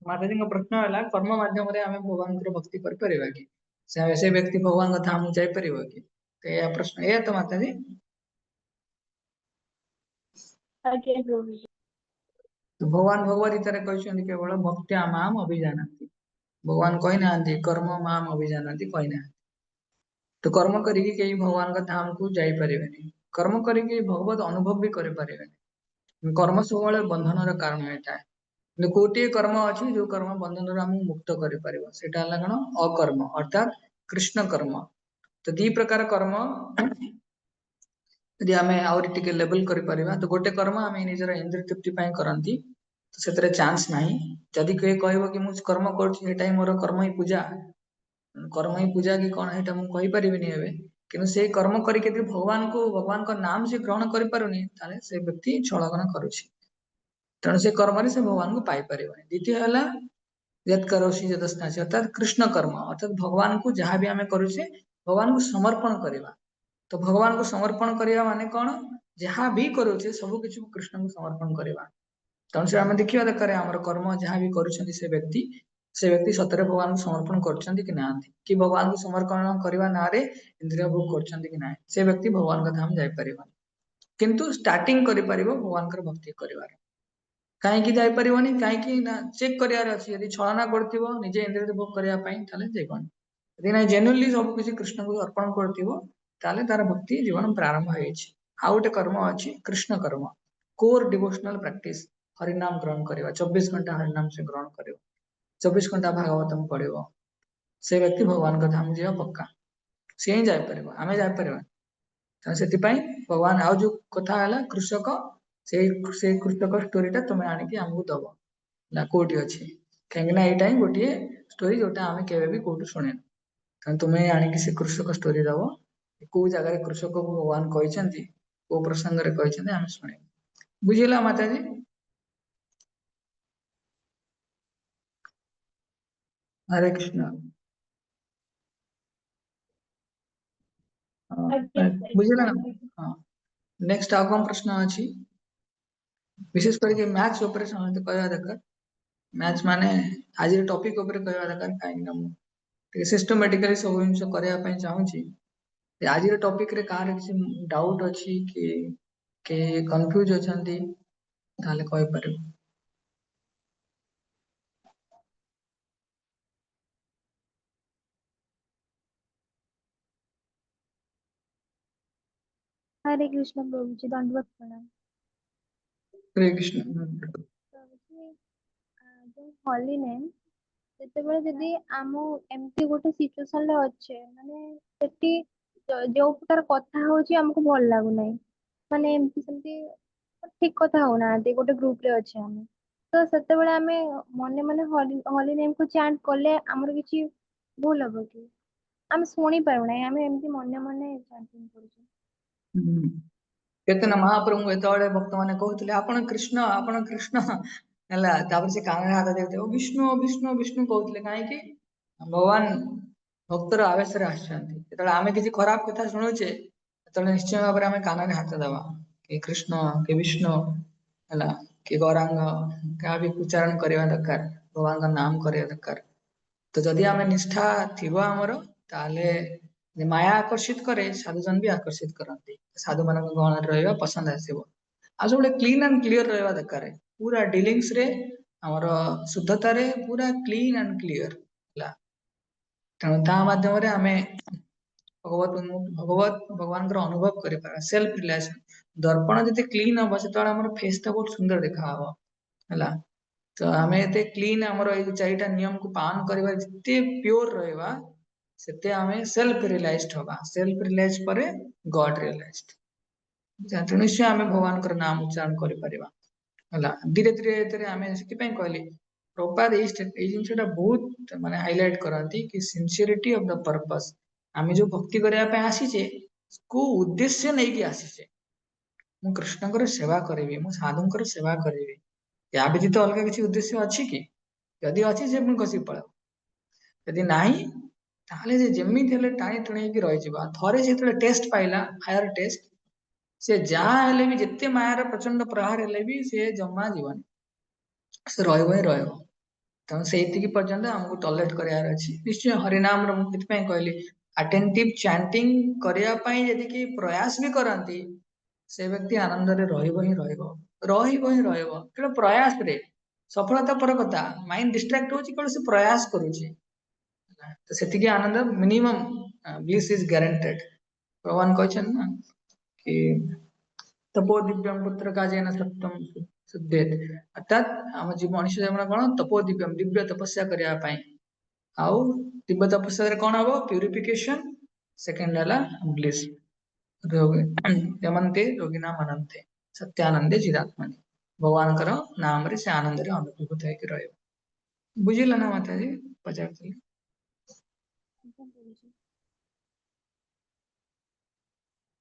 माता जी का प्रश्न है कर्म माध्यम रे हमें भगवान को भक्ति कर परिबा कि से ऐसे व्यक्ति भगवान का धाम जाई परिबो कि तो यह प्रश्न है तो माता जी आज्ञा प्रभु जी तो भगवान भगवत गीता कहते केवल भक्त्या माम अभिजानती भगवान कही ना कर्म माम अभिजानती कही ना तो कर्म करिके कई भगवान का धाम को जाई परिबेनी कर्म करिके भगवत अनुभव भी करि परिबेनी कर्म सब बंधन र कारण एटा गोटे कर्म अच्छी जो कर्म बंधन रू मुक्त कर कौन अकर्म अर्थात कृष्ण कर्म तो दी प्रकार कर्म यदि आम आउरी टिके लेवल कर तो गोटे कर्म आम निजर इंद्रिय तृप्ति करती तो से चांस ना जदि कहे कह कि मुझे कर्म कर मोर कर्म ही पूजा कि कौन है मुझे पारिनी कि से कर्म करके भगवान को नाम से ग्रहण कर पारुनी से व्यक्ति छलना करुच्ची तेणु से कर्म से भगवान को पाई पार द्वितीय है यद करोसी यदस्नासी अर्थात कृष्ण कर्म अर्थात भगवान को जहाँ भी आम करुचे भगवान को समर्पण करवा तो भगवान को समर्पण करवा माने कौन जहाँ भी करुचे सब किसी कृष्ण को समर्पण करवा तेणु से आम देखा दरकार आम कर्म जहाँ भी करुँच से व्यक्ति सतरे भगवान को समर्पण कि भगवान को समर्पण करने ना इंद्रिय भोग कि ना से व्यक्ति भगवान का धाम जापर किंतु स्टार्टिंग कर भगवान भक्ति कर कहीं जापरनी कहीं चेक करार अच्छी यदि छलना कर निजे इंद्रिय भोग करने जापन यदि ना जेन्युइनली सब किसी कृष्ण को अर्पण कर तार भक्ति जीवन प्रारंभ हो गोटे कर्म अच्छी कृष्ण कर्म कोर डिवोशनल प्रैक्टिस हरिनाम ग्रहण करवा 24 घंटा हरिनाम से ग्रहण कर 24 घंटा भागवतम पढ़ो से व्यक्ति भगवान का धाम जीवा पक्का से ही जापर आम जापर से भगवान आउ जो कथा है कृषक से कृषक स्टोरीटा तुम्हें आणिकी आमको दब ना कोटी अच्छी कहीं यहाँ ही गोटे स्टोरी जोटा आम के कौटू शुणे तुम्हें आणिकी से कृषक स्टोरी दब कौ जगह कृषक को भगवान कहते कौ प्रसंग में कहते आम शुणे बुझेगा माता जी हरे कृष्ण बुझेगा ना हाँ नेक्स्ट आउ कौन प्रश्न अच्छी विशेष करके मैथ्स ऊपर समझते कहवा दरकार मैथ्स माने आज टॉपिक ऊपर कहवा दरकार कहीं सिस्टमेटिकली सब जिन करने चाहूँगी आज टॉपिक रे कहार किसी डाउट अच्छी कि कंफ्यूज अछंती ताले कहि परिबो हरे कृष्ण प्रभु जी दंडवत प्रणाम। हरे कृष्ण प्रभु जी जो हॉली नेम ଯେତେବେଳେ ଯଦି ଆମ ଏମିତି ଗୋଟେ ସିଚୁଏସନ ରେ ଅଛେ ମାନେ ସେଠି ଯୋଉ ପ୍ରକାର କଥା ହଉଛି ଆମକୁ ଭଲ ଲାଗୁନାହିଁ ମାନେ ଏମିତି ସେମିତି ଠିକ କଥା ହଉନାହାନ୍ତି ଗୋଟେ ଗ୍ରୁପ ରେ ଅଛେ ଆମେ ତ ସେତେବେଳେ ଆମେ ମନେ ମନେ ହଲି ନେମ୍ କୁ ଚାଣ୍ଟ କଲେ ଆମର କିଛି ଭୁଲ ହବ କି ଆମେ ଶୁଣି ପାରୁନାହିଁ ଆମେ ଏମିତି ମନେ ମନେ ଚାଣ୍ଟିଂ କରୁଛୁ। କେତେ ନା ମହାପ୍ରଭୁ ଏତେବେଳେ ଭକ୍ତ ମାନେ କହୁଥିଲେ ଆପଣ କୃଷ୍ଣ ହେଲା ତାପରେ ସେ କାନରେ ହାତ ଦେଇଥିବ ବିଷ୍ଣୁ ବିଷ୍ଣୁ ବିଷ୍ଣୁ କହୁଥିଲେ କାହିଁକି ଭଗବାନ ଭକ୍ତର ଆବେଶରେ ଆସିଛନ୍ତି ଯେତେବେଳେ ଆମେ କିଛି ଖରାପ କଥା ଶୁଣୁଛେ ସେତେବେଳେ ନିଶ୍ଚୟ ଭାବରେ ଆମେ କାନରେ ହାତ ଦେବା କି କୃଷ୍ଣ କି ବିଷ୍ଣୁ ହେଲା କି ଗୌରାଙ୍ଗ କାହା ବି ଉଚ୍ଚାରଣ କରିବା ଦରକାର ଭଗବାନଙ୍କ ନାମ କରିବା ଦରକାର ତ ଯଦି ଆମେ ନିଷ୍ଠା ଥିବ ଆମର ତାହେଲେ ମାୟା ଆକର୍ଷିତ କରେ ସାଧୁଜନ ବି ଆକର୍ଷିତ କରନ୍ତି ସାଧୁ ମାନଙ୍କ ଗହଣରେ ରହିବା ପସନ୍ଦ ଆସିବ ଆଉ ସବୁବେଳେ କ୍ଲିନ୍ ଆଣ୍ଡ କ୍ଲିୟର ରହିବା ଦରକାର पूरा डीलिंग्स रे हमर शुद्धता रे पूरा क्लीन एंड क्लियर ହେଲା ତେଣୁ ତା ମାଧ୍ୟମରେ ଆମେ ଭଗବତ ଭଗବାନଙ୍କର ଅନୁଭବ କରିପାରିବା ସେଲ୍ଫ ରିଲାଏସନ ଦର୍ପଣ ଯଦି କ୍ଲିନ ହବ ସେତେବେଳେ ଆମର ଫେସ୍ ଟା ବହୁତ ସୁନ୍ଦର ଦେଖାହବ ହେଲା ତ ଆମେ ଏତେ କ୍ଲିନ ଆମର ଏଇ ଚାରିଟା ନିୟମକୁ ପାଳନ କରିବା ଯେତେ ପ୍યોର ରହିବା ସେତେ ଆମେ ସେଲ୍ଫ ରିଲାଇଜ୍ଡ ହବା ସେଲ୍ଫ ରିଲାଇଜ୍ ପରେ ଗଡ ରିଲାଇଜ୍ଡ ତେଣୁ ନିଶ୍ଚୟ ଆମେ ଭଗବାନଙ୍କର ନାମ ଉଚ୍ଚାରଣ କରିପାରିବା ହେଲା ଧୀରେ ଧୀରେ ଧୀରେ ଆମେ ସେଥିପାଇଁ କହିଲି ପ୍ରପାତ ଏଇ ଜିନିଷଟା ବହୁତ ମାନେ ହାଇଲାଇଟ କରନ୍ତି କି ସିନସିୟରିଟି ଅଫ ଦ ପର୍ପସ ଆମେ ଯୋଉ ଭକ୍ତି କରିବା ପାଇଁ ଆସିଛେ କୋଉ ଉଦ୍ଦେଶ୍ୟ ନେଇକି ଆସିଛେ ମୁଁ କୃଷ୍ଣଙ୍କର ସେବା କରିବି ମୁଁ ସାଧୁଙ୍କର ସେବା କରିବି ୟା ବ୍ୟତୀତ ଅଲଗା କିଛି ଉଦ୍ଦେଶ୍ୟ ଅଛି କି ଯଦି ଅଛି ସେ ପୁଣି ଖସିକି ପଳାଉ ଯଦି ନାହିଁ ତାହେଲେ ସେ ଯେମିତି ହେଲେ ଟାଣି ଟୁଣେଇକି ରହିଯିବ ଥରେ ଯେତେବେଳେ ଟେଷ୍ଟ ପାଇଲା ହାୟର ଟେଷ୍ଟ ସେ ଯାହା ହେଲେ ବି ଯେତେ ମାୟାର ପ୍ରଚଣ୍ଡ ପ୍ରହାର ହେଲେ ବି ସେ ଜମା ଯିବନି ସେ ରହିବ ହିଁ ରହିବ ତେଣୁ ସେଇତିକି ପର୍ଯ୍ୟନ୍ତ ଆମକୁ ଟଲରେଟ୍ କରିବାର ଅଛି ନିଶ୍ଚୟ ହରିନାମର ମୁଁ ସେଥିପାଇଁ କହିଲି ଆଟେଣ୍ଟିଭ ଚାଣ୍ଟିଂ କରିବା ପାଇଁ ଯଦି କେହି ପ୍ରୟାସ ବି କରନ୍ତି ସେ ବ୍ୟକ୍ତି ଆନନ୍ଦରେ ରହିବ ହିଁ ରହିବ କେବଳ ପ୍ରୟାସରେ ସଫଳତା ପର କଥା ମାଇଣ୍ଡ ଡିଷ୍ଟ୍ରାକ୍ଟ ହଉଛି କେବଳ ସେ ପ୍ରୟାସ କରୁଛି ତ ସେତିକି ଆନନ୍ଦ ମିନିମମ୍ ବ୍ଲିସ୍ ଇଜ ଗ୍ୟାରେଣ୍ଟେଡ ଭଗବାନ କହିଛନ୍ତି ନା कि तपो दिव्यम पुत्र काजेन सप्तम सुद्धेत अर्थात आम जीव मनुष्य जीवन कौन तपो दिव्यम दिव्य तपस्या करने आउ दिव्य तपस्या कौन हम प्यूरिफिकेशन सेकेंड है ब्लिस यमन्ते रोगिना मनन्ते सत्यानंदे चिदात्मनि भगवान नाम रे से आनंद रे अनुभूत होकर रहे बुझिला ना माता जी पचार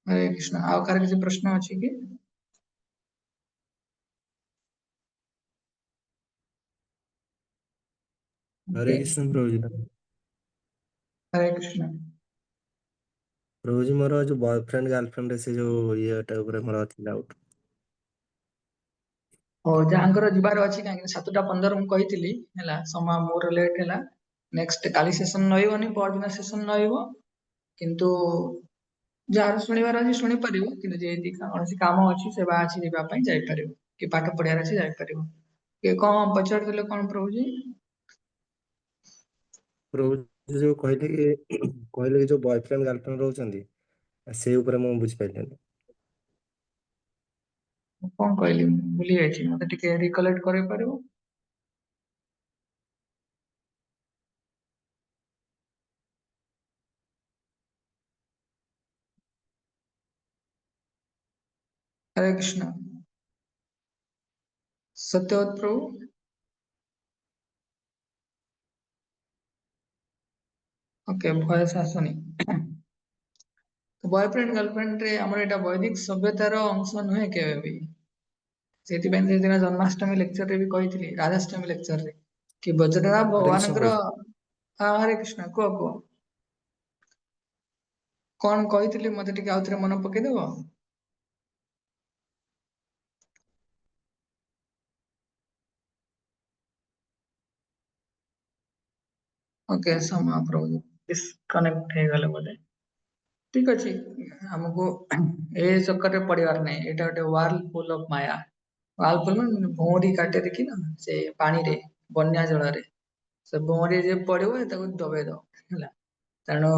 हरे कृष्ण आउ कार किसी प्रश्न अच्छी कि हरे कृष्ण प्रभु जी। हरे कृष्ण प्रभु जी मोर जो बॉयफ्रेंड गर्लफ्रेंड से जो ये ऊपर मोर अछि डाउट जहाँकर जीवार अच्छी कहीं 7:15 ମୁଁ କହିଥିଲି ହେଲା ସମୟ ମୋର ଲେଟ୍ ହେଲା ନେକ୍ସଟ କାଲି ସେସନ ରହିବନି ପରଦିନ ସେସନ ରହିବ କିନ୍ତୁ ଯାହାର ଶୁଣିବାର ଅଛି ଶୁଣିପାରିବ କିନ୍ତୁ ଯଦି କୌଣସି କାମ ଅଛି ସେବା ଅଛି ଯିବା ପାଇଁ ଯାଇପାରିବ କି ପାଠ ପଢିବାର ଅଛି ଯାଇପାରିବ କି କଣ ପଚାରୁଥିଲେ କଣ ପ୍ରଭୁଜି प्रभु जी जो कहले कि जो बॉयफ्रेंड गर्लफ्रेंड रहउछंती से ऊपर मैं बुझ पाइलेनी କଣ କହିଲି ମୁଁ ଭୁଲି ଯାଇଛି ମତେ ଟିକେ ରିକଲେକ୍ଟ କରେଇ ପାରିବ हरे कृष्ण। सत्यवत प्रभु। ओके भॉइस आसुनी। बॉयफ्रेंड गर्लफ्रेंड रे हमर एटा वैदिक सभ्यतार अंश नुहे केबे भी। सेदिन जन्माष्टमी लेक्चर रे भी कही राधाष्टमी लेक्चर रे कि बजरंगा हरे कृष्ण भगवान प्रभु। हरे कृष्ण को कौन कही मते टिके आउथरे मन पकेदेव। ओके समा प्रभु डिस्कनेक्ट हे गले बोले। ठीक अछि हमको ए चक्कर रे पड़िवार नै एटा गोटे व्हर्लपूल ऑफ माया। व्हर्लपूल में भौरी काटे देखि ना से पानी रे बन्या जल रे से भौरी जे पड़िबो ताको दबे दो ହେଲା तेणु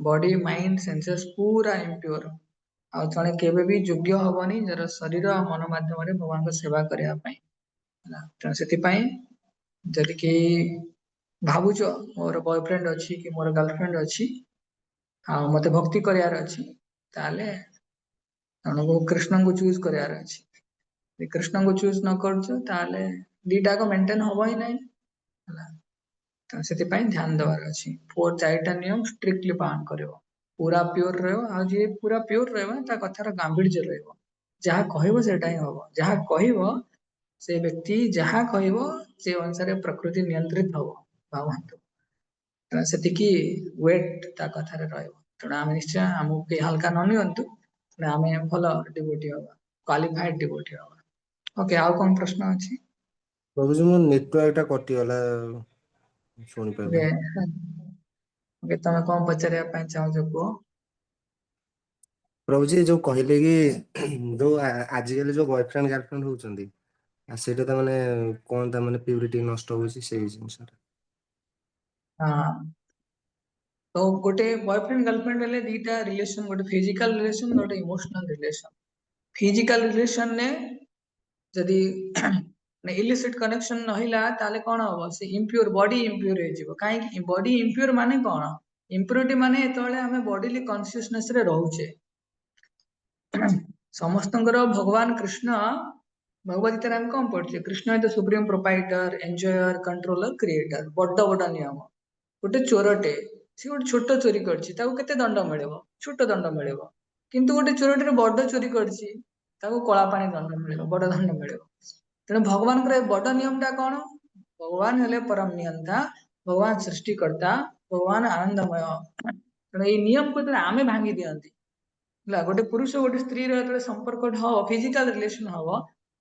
बॉडी माइंड सेंसेस पूरा इम्प्योर आ जने केबे भी योग्य हबनी जर शरीर आ मन माध्यम रे भगवान को सेवा करिया पई ହେଲା तेणु सेति पई जदि के भाबुच मोर बॉयफ्रेंड अछि कि मोर गर्लफ्रेंड अछि आ मते भक्ति करियार अछि ताले तणु कृष्ण को चूज करियार अछि जे कृष्ण को चूज न करछ ताले दीटा को मेंटेन हबो ही नहीं ହେଲା तो सेति पई ध्यान देवार अछि फोर चारटा नियम स्ट्रिक्टली पालन करिवो पूरा प्योर रहयो आ जे पूरा प्योर रहयो ता कथार गांभीर्य रहयो जहा कहइबो सेटा ही हबो जहा कहइबो से व्यक्ति जहा कहइबो से अनुसार प्रकृति नियंत्रित हबो भावंतु तेणु सेतिकी वेट ता कथार रहयो तेणु आम निश्चय आमको के हल्का न नियंतु तेणु आमे भल डिवोटी हबा क्वालिफाइड डिवोटी हबा। ओके आउ कोन प्रश्न अछि। प्रभु जी मो नेटवर्क टा कटि गला सुनि ओके पाइलानी। ओके तमे कोन पचारिया पई चाहो को। प्रभु जी जो कहले कि जो आजिकल जो बॉयफ्रेंड गर्लफ्रेंड होउचंदी ସେଇଟା ତା ମାନେ କଣ ତା ମାନେ ପ୍ୟୁରିଟି ନଷ୍ଟ ହଉଛି ସେଇ ଜିନିଷଟା। हाँ तो गोटे बॉयफ्रेंड गर्लफ्रेंड हेले दीटा रिलेशन गोटे फिजिकल रिलेशन गोटे इमोशनल रिलेशन। फिजिकल रिलेशन ने जदि इलिसिट कनेक्शन नहिला ताले कोन हबो से इम्प्योर बॉडी इम्प्योर हे जिवो काहे बॉडी इम्प्योर माने कोन इम्प्योरिटी माने एतळे हमें बॉडीली कॉन्शियसनेस रे रहउचे समस्तଙ୍କର भगवान कृष्ण भगवत गीता हम कौन पढ़े Krishna is the supreme proprietor enjoyer controller creator बड़ बड़ नियम गोटे चोरटे सी गोटे छोट चोरी करछि ताको केते दंड मिलिबो छोट दंड मिलिबो किंतु गोटे चोरटे बड़ चोरी करछि ताको कला पानी दंड मिलिबो बड़ दंड मिलिबो तेणु भगवान बड़ नियम टा कौन भगवान हेले परम नियंता भगवान सृष्टिकर्ता भगवान आनंदमय तेणु ये नियम को आमे भांगी दियंती गोटे पुरुष गोटे स्त्री रो संपर्क हम फिजिकल रिलेशन हम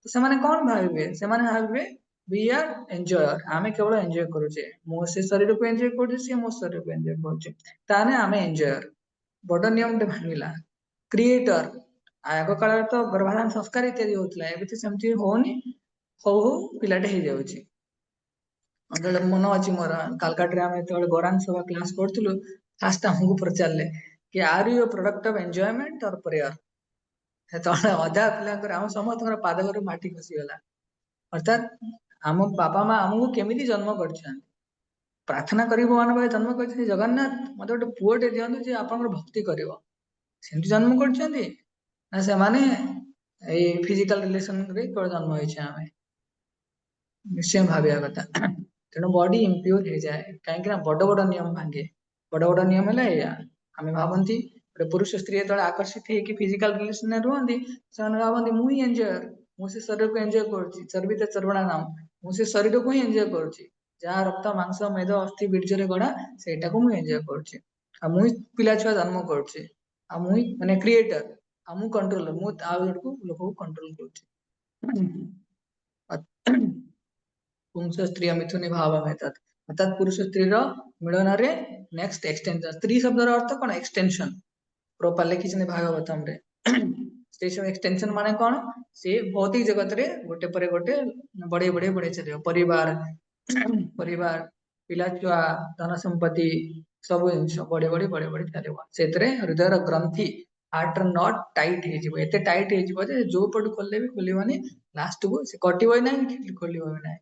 तो से कौन भावे से भावे वी आर एंजॉयर आमे केवल एंजॉय करूचे मो से शरीर को एंजॉय करूचे से मो शरीर को एंजॉय करूचे ताने आमे एंजॉयर बड़ नियम टे भांगिला क्रिएटर आग काल तो गर्भाधान संस्कार इत्यादि होता है तो सेमती होनी हो पिलाटे हो जाउची मन अच्छी मोर कालकाट गौरांग सभा क्लास करूँ फास्ट आमको पचारे कि are you product of enjoyment और प्रेयर अधा पिला आम समस्त पाद घर माटी खसीगला अर्थात आम बापा माँ आमको केमी जन्म कर प्रार्थना करी भगवान पाखे जन्म कर जगन्नाथ मत गोटे पुओटे दिंतु जे आप भक्ति कर जन्म कर फिजिकल रिलेशन रे जन्म होइछे आमे निश्चय भाविया कथा तेणु बॉडी इम्प्योर हो जाए कहीं बड़ बड़ नियम भांगे बड़ बड़ नियम है आम भावती गोटे पुरुष स्त्री जो आकर्षित होगी फिजिकल रिलेशन रुहति से भावती मुझे एंजॉयर मुझे शरीर को एंजॉय करुच्ची चर्बित चर्वणा नाम मुझे शरीर को ही एंजॉय करुच्ची जहाँ रक्त मांस मेद अस्थि बीर्जरे गढ़ा सेटा को मुझे एंजॉय करुच्ची आ मुई पिला छुआ जन्म करुच्ची आ मुई माने क्रिएटर आ मु कंट्रोलर मु को लोक को कंट्रोल करुच्ची पुंस स्त्री मिथुनी भाव मेहतात अर्थात पुरुष स्त्री मिलन रे नेक्स्ट एक्सटेंशन स्त्री शब्द अर्थ कौन एक्सटेंशन प्रोपारली किसी भागवतम रे स्त्री शब्द एक्सटेंशन माने कौन से भौतिक जगत रे गोटे परे गोटे बड़े बड़े बड़े चलियो परिवार परिवार पिला छुआ धन संपत्ति सब जिन बड़े बड़े बड़े बड़े चलो से हृदय ग्रंथि हार्ट नट टाइट एते टाइट हो जो पटू खोलले भी खोलवानी लास्ट को से कटो ना खोल ना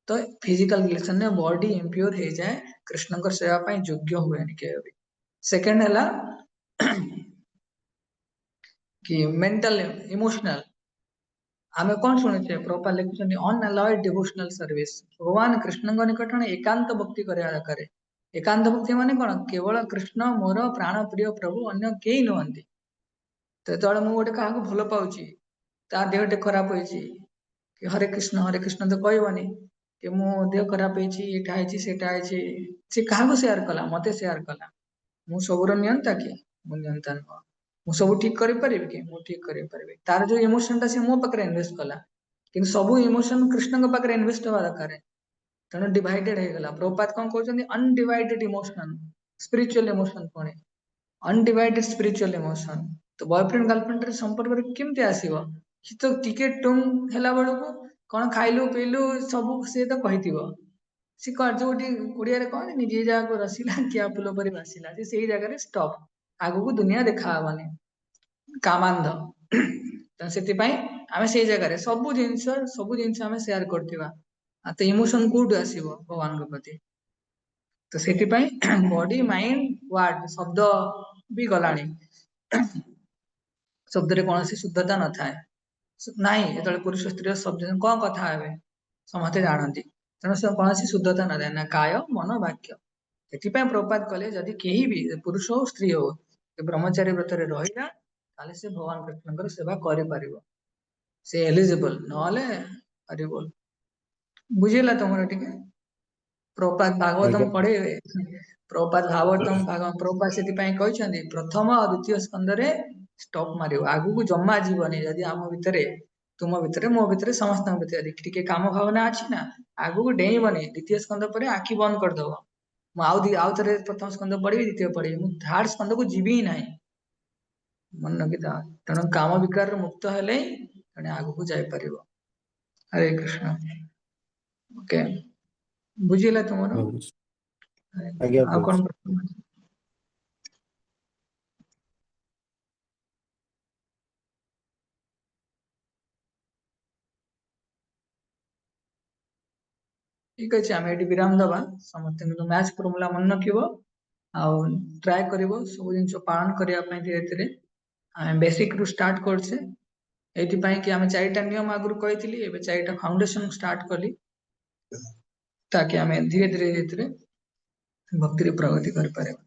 तो फिजिकल रिलेशन में बॉडी इम्प्योर हो जाए कृष्ण को सेवा पाई योग्य हुए के सेकंड है कि मेंटल इमोशनल आमे कौन शुणुचे प्रभुपाद लिखुछन्ति अनअलॉयड डिवोशनल सर्विस भगवान कृष्ण निकट एकांत भक्ति करिया दरकार एकांत भक्ति माने कौन केवल कृष्ण मोर प्राण प्रिय प्रभु अन्य केही नुहंती तो जेतବେଳେ ମୁଁ ଗୋଟେ କାହାକୁ ଭଲ ପାଉଛି ତା ଦେହଟେ ଖରାପ ହେଇଛି कि हरे कृष्ण तो कहबनी कि मो देह खराब ହେଇଛି ଏଟା ହେଇଛି ସେଟା ହେଇଛି ସେ କାହାକୁ ସେୟାର କଲା ମତେ ସେୟାର କଲା ମୁଁ ସବୁର ନିୟନ୍ତା କି ମୁଁ ନିୟନ୍ତା ନୁହଁ ମୁଁ ସବୁ ଠିକ କରିପାରିବି କି ମୁଁ ଠିକ କରିପାରିବି ତାର ଯୋଉ ଇମୋସନ ଟା ସେ ମୋ ପାଖରେ ଇନଭେଷ୍ଟ କଲା କିନ୍ତୁ ସବୁ ଇମୋସନ କୃଷ୍ଣଙ୍କ ପାଖରେ ଇନଭେଷ୍ଟ ହେବା ଦରକାର ତେଣୁ ଡିଭାଇଡେଡ ହେଇଗଲା ପ୍ରଭୁପାଦ କଣ କହୁଛନ୍ତି ଅନଡିଭାଇଡେଡ ଇମୋସନ ସ୍ପିରିଚୁଆଲ ଇମୋସନ ପୁଣି ଅନଡିଭାଇଡେଡ ସ୍ପିରିଚୁଆଲ ଇମୋସନ ତ ବୟଫ୍ରେଣ୍ଡ ଗାର୍ଲଫ୍ରେଣ୍ଡ ର ସମ୍ପର୍କରେ କେମିତି ଆସିବ ସେ ତ ଟିକେ ଟୁଙ୍ଗ ହେଲା ବେଳକୁ କଣ ଖାଇଲୁ ପିଇଲୁ ସବୁ ସେ ତ କହିଥିବ ସେ ଯୋଉଠି ଓଡିଆରେ କହନି ଯିଏ ଯାହାକୁ ରସିଲା କିଆ ଫୁଲ ପରି ବାସିଲା ସେ ସେଇ ଜାଗାରେ ଷ୍ଟପ୍ ଆଗକୁ ଦୁନିଆ ଦେଖା ହବନି କାମାନ୍ଧ ତ ସେଥିପାଇଁ ଆମେ ସେଇ ଜାଗାରେ ସବୁ ଜିନିଷ ଆମେ ସେୟାର କରୁଥିବା ତ ଇମୋସନ କୋଉଠୁ ଆସିବ ଭଗବାନଙ୍କ ପ୍ରତି ତ ସେଥିପାଇଁ ବଡି ମାଇଣ୍ଡ ୱାର୍ଡ ଶବ୍ଦ ବି ଗଲାଣି ଶବ୍ଦରେ କୌଣସି ଶୁଦ୍ଧତା ନଥାଏ ନାଇଁ ଯେତେବେଳେ ପୁରୁଷ ସ୍ତ୍ରୀ ଶବ୍ଦ କଣ କଥା ହେବେ ସମସ୍ତେ ଜାଣନ୍ତି ତେଣୁ ସେ କୌଣସି ଶୁଦ୍ଧତା ନଥାଏ ନା କାୟ ମନ ବାକ୍ୟ ସେଥିପାଇଁ ପ୍ରପାତ କଲେ ଯଦି କେହି ବି ପୁରୁଷ ହଉ ସ୍ତ୍ରୀ ହଉ ବ୍ରହ୍ମଚାରୀ ବ୍ରତରେ ରହିଲା ତାହେଲେ ସେ ଭଗବାନ କୃଷ୍ଣଙ୍କର ସେବା କରିପାରିବ ସେ ଏଲିଜିବଲ ନହେଲେ ହରିବୋଲ ବୁଝିଲା ତମର ଟିକେ ପ୍ରପାତ ଭାଗବତମ ଆଜ୍ଞା ପଢେଇବେ ପ୍ରପାତ ଭାଗବତମ ପ୍ରପାତ ସେଥିପାଇଁ କହିଛନ୍ତି ପ୍ରଥମ ଆଉ ଦ୍ୱିତୀୟ ସ୍କନ୍ଧରେ ଷ୍ଟପ୍ ମାରିବ ଆଗକୁ ଜମା ଯିବନି ଯଦି ଆମ ଭିତରେ ତୁମ ଭିତରେ ମୋ ଭିତରେ ସମସ୍ତଙ୍କ ଭିତରେ ଟିକେ କାମ ଭାବନା ଅଛି ନା ଆଗକୁ ଡେଇଁବନି ଦ୍ୱିତୀୟ ସ୍କନ୍ଧ ପରେ ଆଖି ବନ୍ଦ କରିଦବ ମୁଁ ଆଉ ଥରେ ପ୍ରଥମ ସ୍କନ୍ଧ ପଢିବି ଦ୍ୱିତୀୟ ପଢିବି ମୁଁ ଥାର୍ଡ ସ୍କନ୍ଧକୁ ଯିବି ହିଁ ନାହିଁ ମନେ ରଖିଥା ତେଣୁ କାମ ବିକାରରୁ ମୁକ୍ତ ହେଲେ ହିଁ ତେଣୁ ଆଗକୁ ଯାଇପାରିବ ହରେ କୃଷ୍ଣ ଓକେ ବୁଝିଲା ତୁମର ଆଜ୍ଞା ଆଉ କଣ ବୁଝୁଛି। ପ୍ରଶ୍ନ ଅଛି? ଠିକ ଅଛି ଆମେ ଏଠି ବିରାମ ଦବା ସମସ୍ତେ କିନ୍ତୁ ମ୍ୟାଚ୍ ଫର୍ମୁଲା ମନେ ରଖିବ ଆଉ ଟ୍ରାଏ କରିବ ସବୁ ଜିନିଷ ପାଳନ କରିବା ପାଇଁ ଧୀରେ ଧୀରେ ଆମେ ବେସିକ ରୁ ଷ୍ଟାର୍ଟ କରୁଛେ ଏଇଥିପାଇଁ କି ଆମେ 4ଟା ନିୟମ ଆଗରୁ କହିଥିଲି ଏବେ 4ଟା ଫାଉଣ୍ଡେସନ ଷ୍ଟାର୍ଟ କଲି ताकि ଆମେ ଧୀରେ ଧୀରେ ଭକ୍ତିରେ ପ୍ରଗତି କରିପାରିବା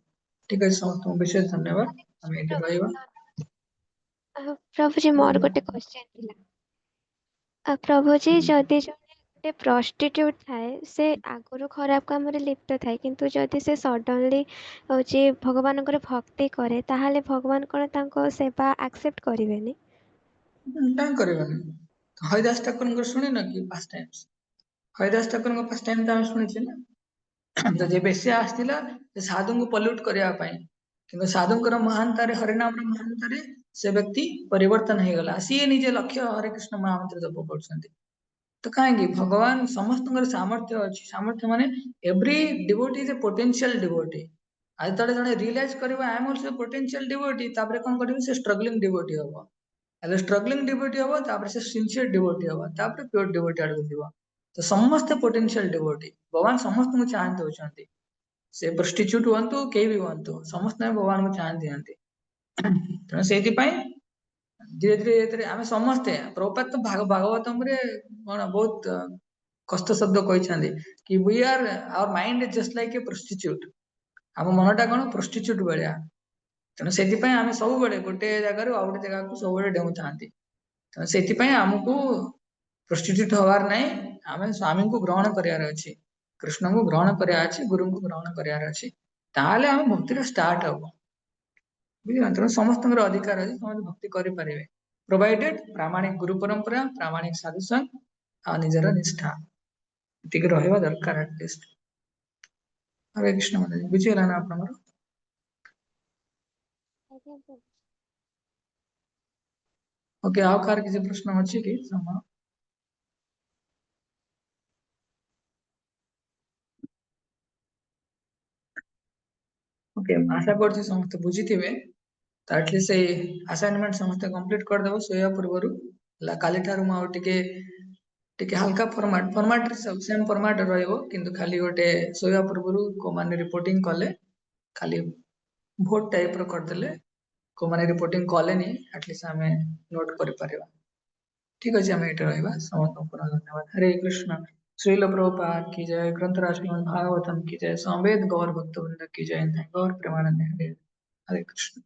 ଠିକ ଅଛି ସମସ୍ତଙ୍କୁ ବିଶେଷ ଧନ୍ୟବାଦ ଆମେ ଏଠି ରହିବା प्रभुजी मोर गोटे क्वेश्चन थिला प्रभुजी जदि जने गोटे प्रस्टिट्यूट थाए से आगुरु खराब काम रे लिप्त थाए किंतु जदि से सडनली होची भगवानकर भक्ति करे ताहाले भगवान कोन तांको सेवा एक्सेप्ट करिवेनी କାଇଁ କରିବାନି ହରିଦାସ ଠାକୁରଙ୍କର ଶୁଣିନ କି ଫାଷ୍ଟ ଟାଇମ୍ସ ହରିଦାସ ଠାକୁରଙ୍କ ଫାଷ୍ଟ ଟାଇମ ତ ଆମେ ଶୁଣିଛେ ନା ତ ଯେବେ ସେ ଆସିଥିଲା ସେ ସାଧୁଙ୍କୁ ପଲ୍ୟୁଟ କରିବା ପାଇଁ କିନ୍ତୁ ସାଧୁଙ୍କର ମହାନତାରେ ହରିନାମର ମହାନତାରେ ସେ ବ୍ୟକ୍ତି ପରିବର୍ତ୍ତନ ହେଇଗଲା ସିଏ ନିଜେ ଲକ୍ଷ୍ୟ ହରେ କୃଷ୍ଣ ମହାମନ୍ତ୍ର ଜପ କରୁଛନ୍ତି ତ କାହିଁକି ଭଗବାନ ସମସ୍ତଙ୍କର ସାମର୍ଥ୍ୟ ଅଛି ସାମର୍ଥ୍ୟ ମାନେ every devotee is a potential devotee ଆଉ ଯେତେବେଳେ ଜଣେ ରିଏଲାଇଜ କରିବ I M also potential devotee ତାପରେ କଣ କରିବ ସେ ଷ୍ଟ୍ରଗଲିଂ ଡିଭୋଟି ହବ ହେଲେ ଷ୍ଟ୍ରଗଲିଂ ଡିଭୋଟି ହବ ତାପରେ ସେ ସିନସିୟର ଡିଭୋଟି ହବ ତାପରେ ପିଓର ଡିଭୋଟି ଆଡକୁ ଯିବ ତ ସମସ୍ତେ ପୋଟେନ୍ସିଆଲ ଡିଭୋଟି ଭଗବାନ ସମସ୍ତଙ୍କୁ ଚାହାନ୍ତି ଦଉଛନ୍ତି ସେ ପ୍ରଷ୍ଟିଚ୍ୟୁଟ ହୁଅନ୍ତୁ କେହି ବି ହୁଅନ୍ତୁ ସମସ୍ତେ ଭଗବାନଙ୍କୁ ଚାହାନ୍ତି ଦିଅନ୍ତି ତେଣୁ ସେଇଥିପାଇଁ ଧୀରେ ଆମେ ସମସ୍ତେ ପ୍ରଭୁପାଦ ତ ଭାଗବତମରେ କଣ ବହୁତ କଷ୍ଟ ଶବ୍ଦ କହିଛନ୍ତି କି we are our mind is just like a prostitute ଆମ ମନଟା କଣ ପ୍ରୋଷ୍ଟିଚ୍ୟୁଟ ଭଳିଆ ତେଣୁ ସେଥିପାଇଁ ଆମେ ସବୁବେଳେ ଗୋଟେ ଜାଗାରୁ ଆଉ ଗୋଟେ ଜାଗାକୁ ସବୁବେଳେ ଡେଉଁଥାନ୍ତି ତେଣୁ ସେଥିପାଇଁ ଆମକୁ ପ୍ରୋଷ୍ଟିଚ୍ୟୁଟ ହବାର ନାହିଁ ଆମେ ସ୍ୱାମୀଙ୍କୁ ଗ୍ରହଣ କରିବାର ଅଛି କୃଷ୍ଣଙ୍କୁ ଗ୍ରହଣ କରିବାର ଅଛି ଗୁରୁଙ୍କୁ ଗ୍ରହଣ କରିବାର ଅଛି ତାହେଲେ ଆମେ ଭକ୍ତିରେ ଷ୍ଟାର୍ଟ ହବ ବୁଝିଲ ତେଣୁ ସମସ୍ତଙ୍କର ଅଧିକାର ଅଛି ସମସ୍ତେ ଭକ୍ତି କରିପାରିବେ ପ୍ରୋଭାଇଡେଡ ପ୍ରାମାଣିକ ଗୁରୁ ପରମ୍ପରା ପ୍ରାମାଣିକ ସାଧୁସଙ୍ଗ ଆଉ ନିଜର ନିଷ୍ଠା ଏତିକି ରହିବା ଦରକାର ଆଟଲିଷ୍ଟ ହରେ କୃଷ୍ଣ ବୁଝିଗଲା ନା ଆପଣଙ୍କର ओके ଆଉ କାହାର କିଛି ପ୍ରଶ୍ନ ଅଛି କି ସମୟ ओके आशा କରୁଛି ସମସ୍ତେ ବୁଝିଥିବେ ତ ଆଟଲିଷ୍ଟ ସେଇ ଆସାଇନମେଣ୍ଟ ସମସ୍ତେ କମ୍ପ୍ଲିଟ କରିଦେବ ଶୋଇବା ପୂର୍ବରୁ ହେଲା କାଲି ଠାରୁ ମୁଁ ଆଉ ଟିକେ ହାଲକା ଫର୍ମାଟ ସେମ ଫର୍ମାଟ ରହିବ କିନ୍ତୁ ଖାଲି ଗୋଟେ ଶୋଇବା ପୂର୍ବରୁ କୋଉମାନେ ରିପୋର୍ଟିଂ କଲେ ଖାଲି ଭୋଟ ଟାଇପ ର କରିଦେଲେ को माने रिपोर्टिंग कलेनी एटलिस्ट आमे नोट करि परिबा ठीक अछि आमे एटा रहइबा समस्त पुनः धन्यवाद हरे कृष्ण श्रील प्रभुपाद की जय ग्रंथराज श्रीमद् भागवतम की जय समवेत गौर भक्तवृंद की जय गौर प्रेमानंद हरे हरे कृष्ण।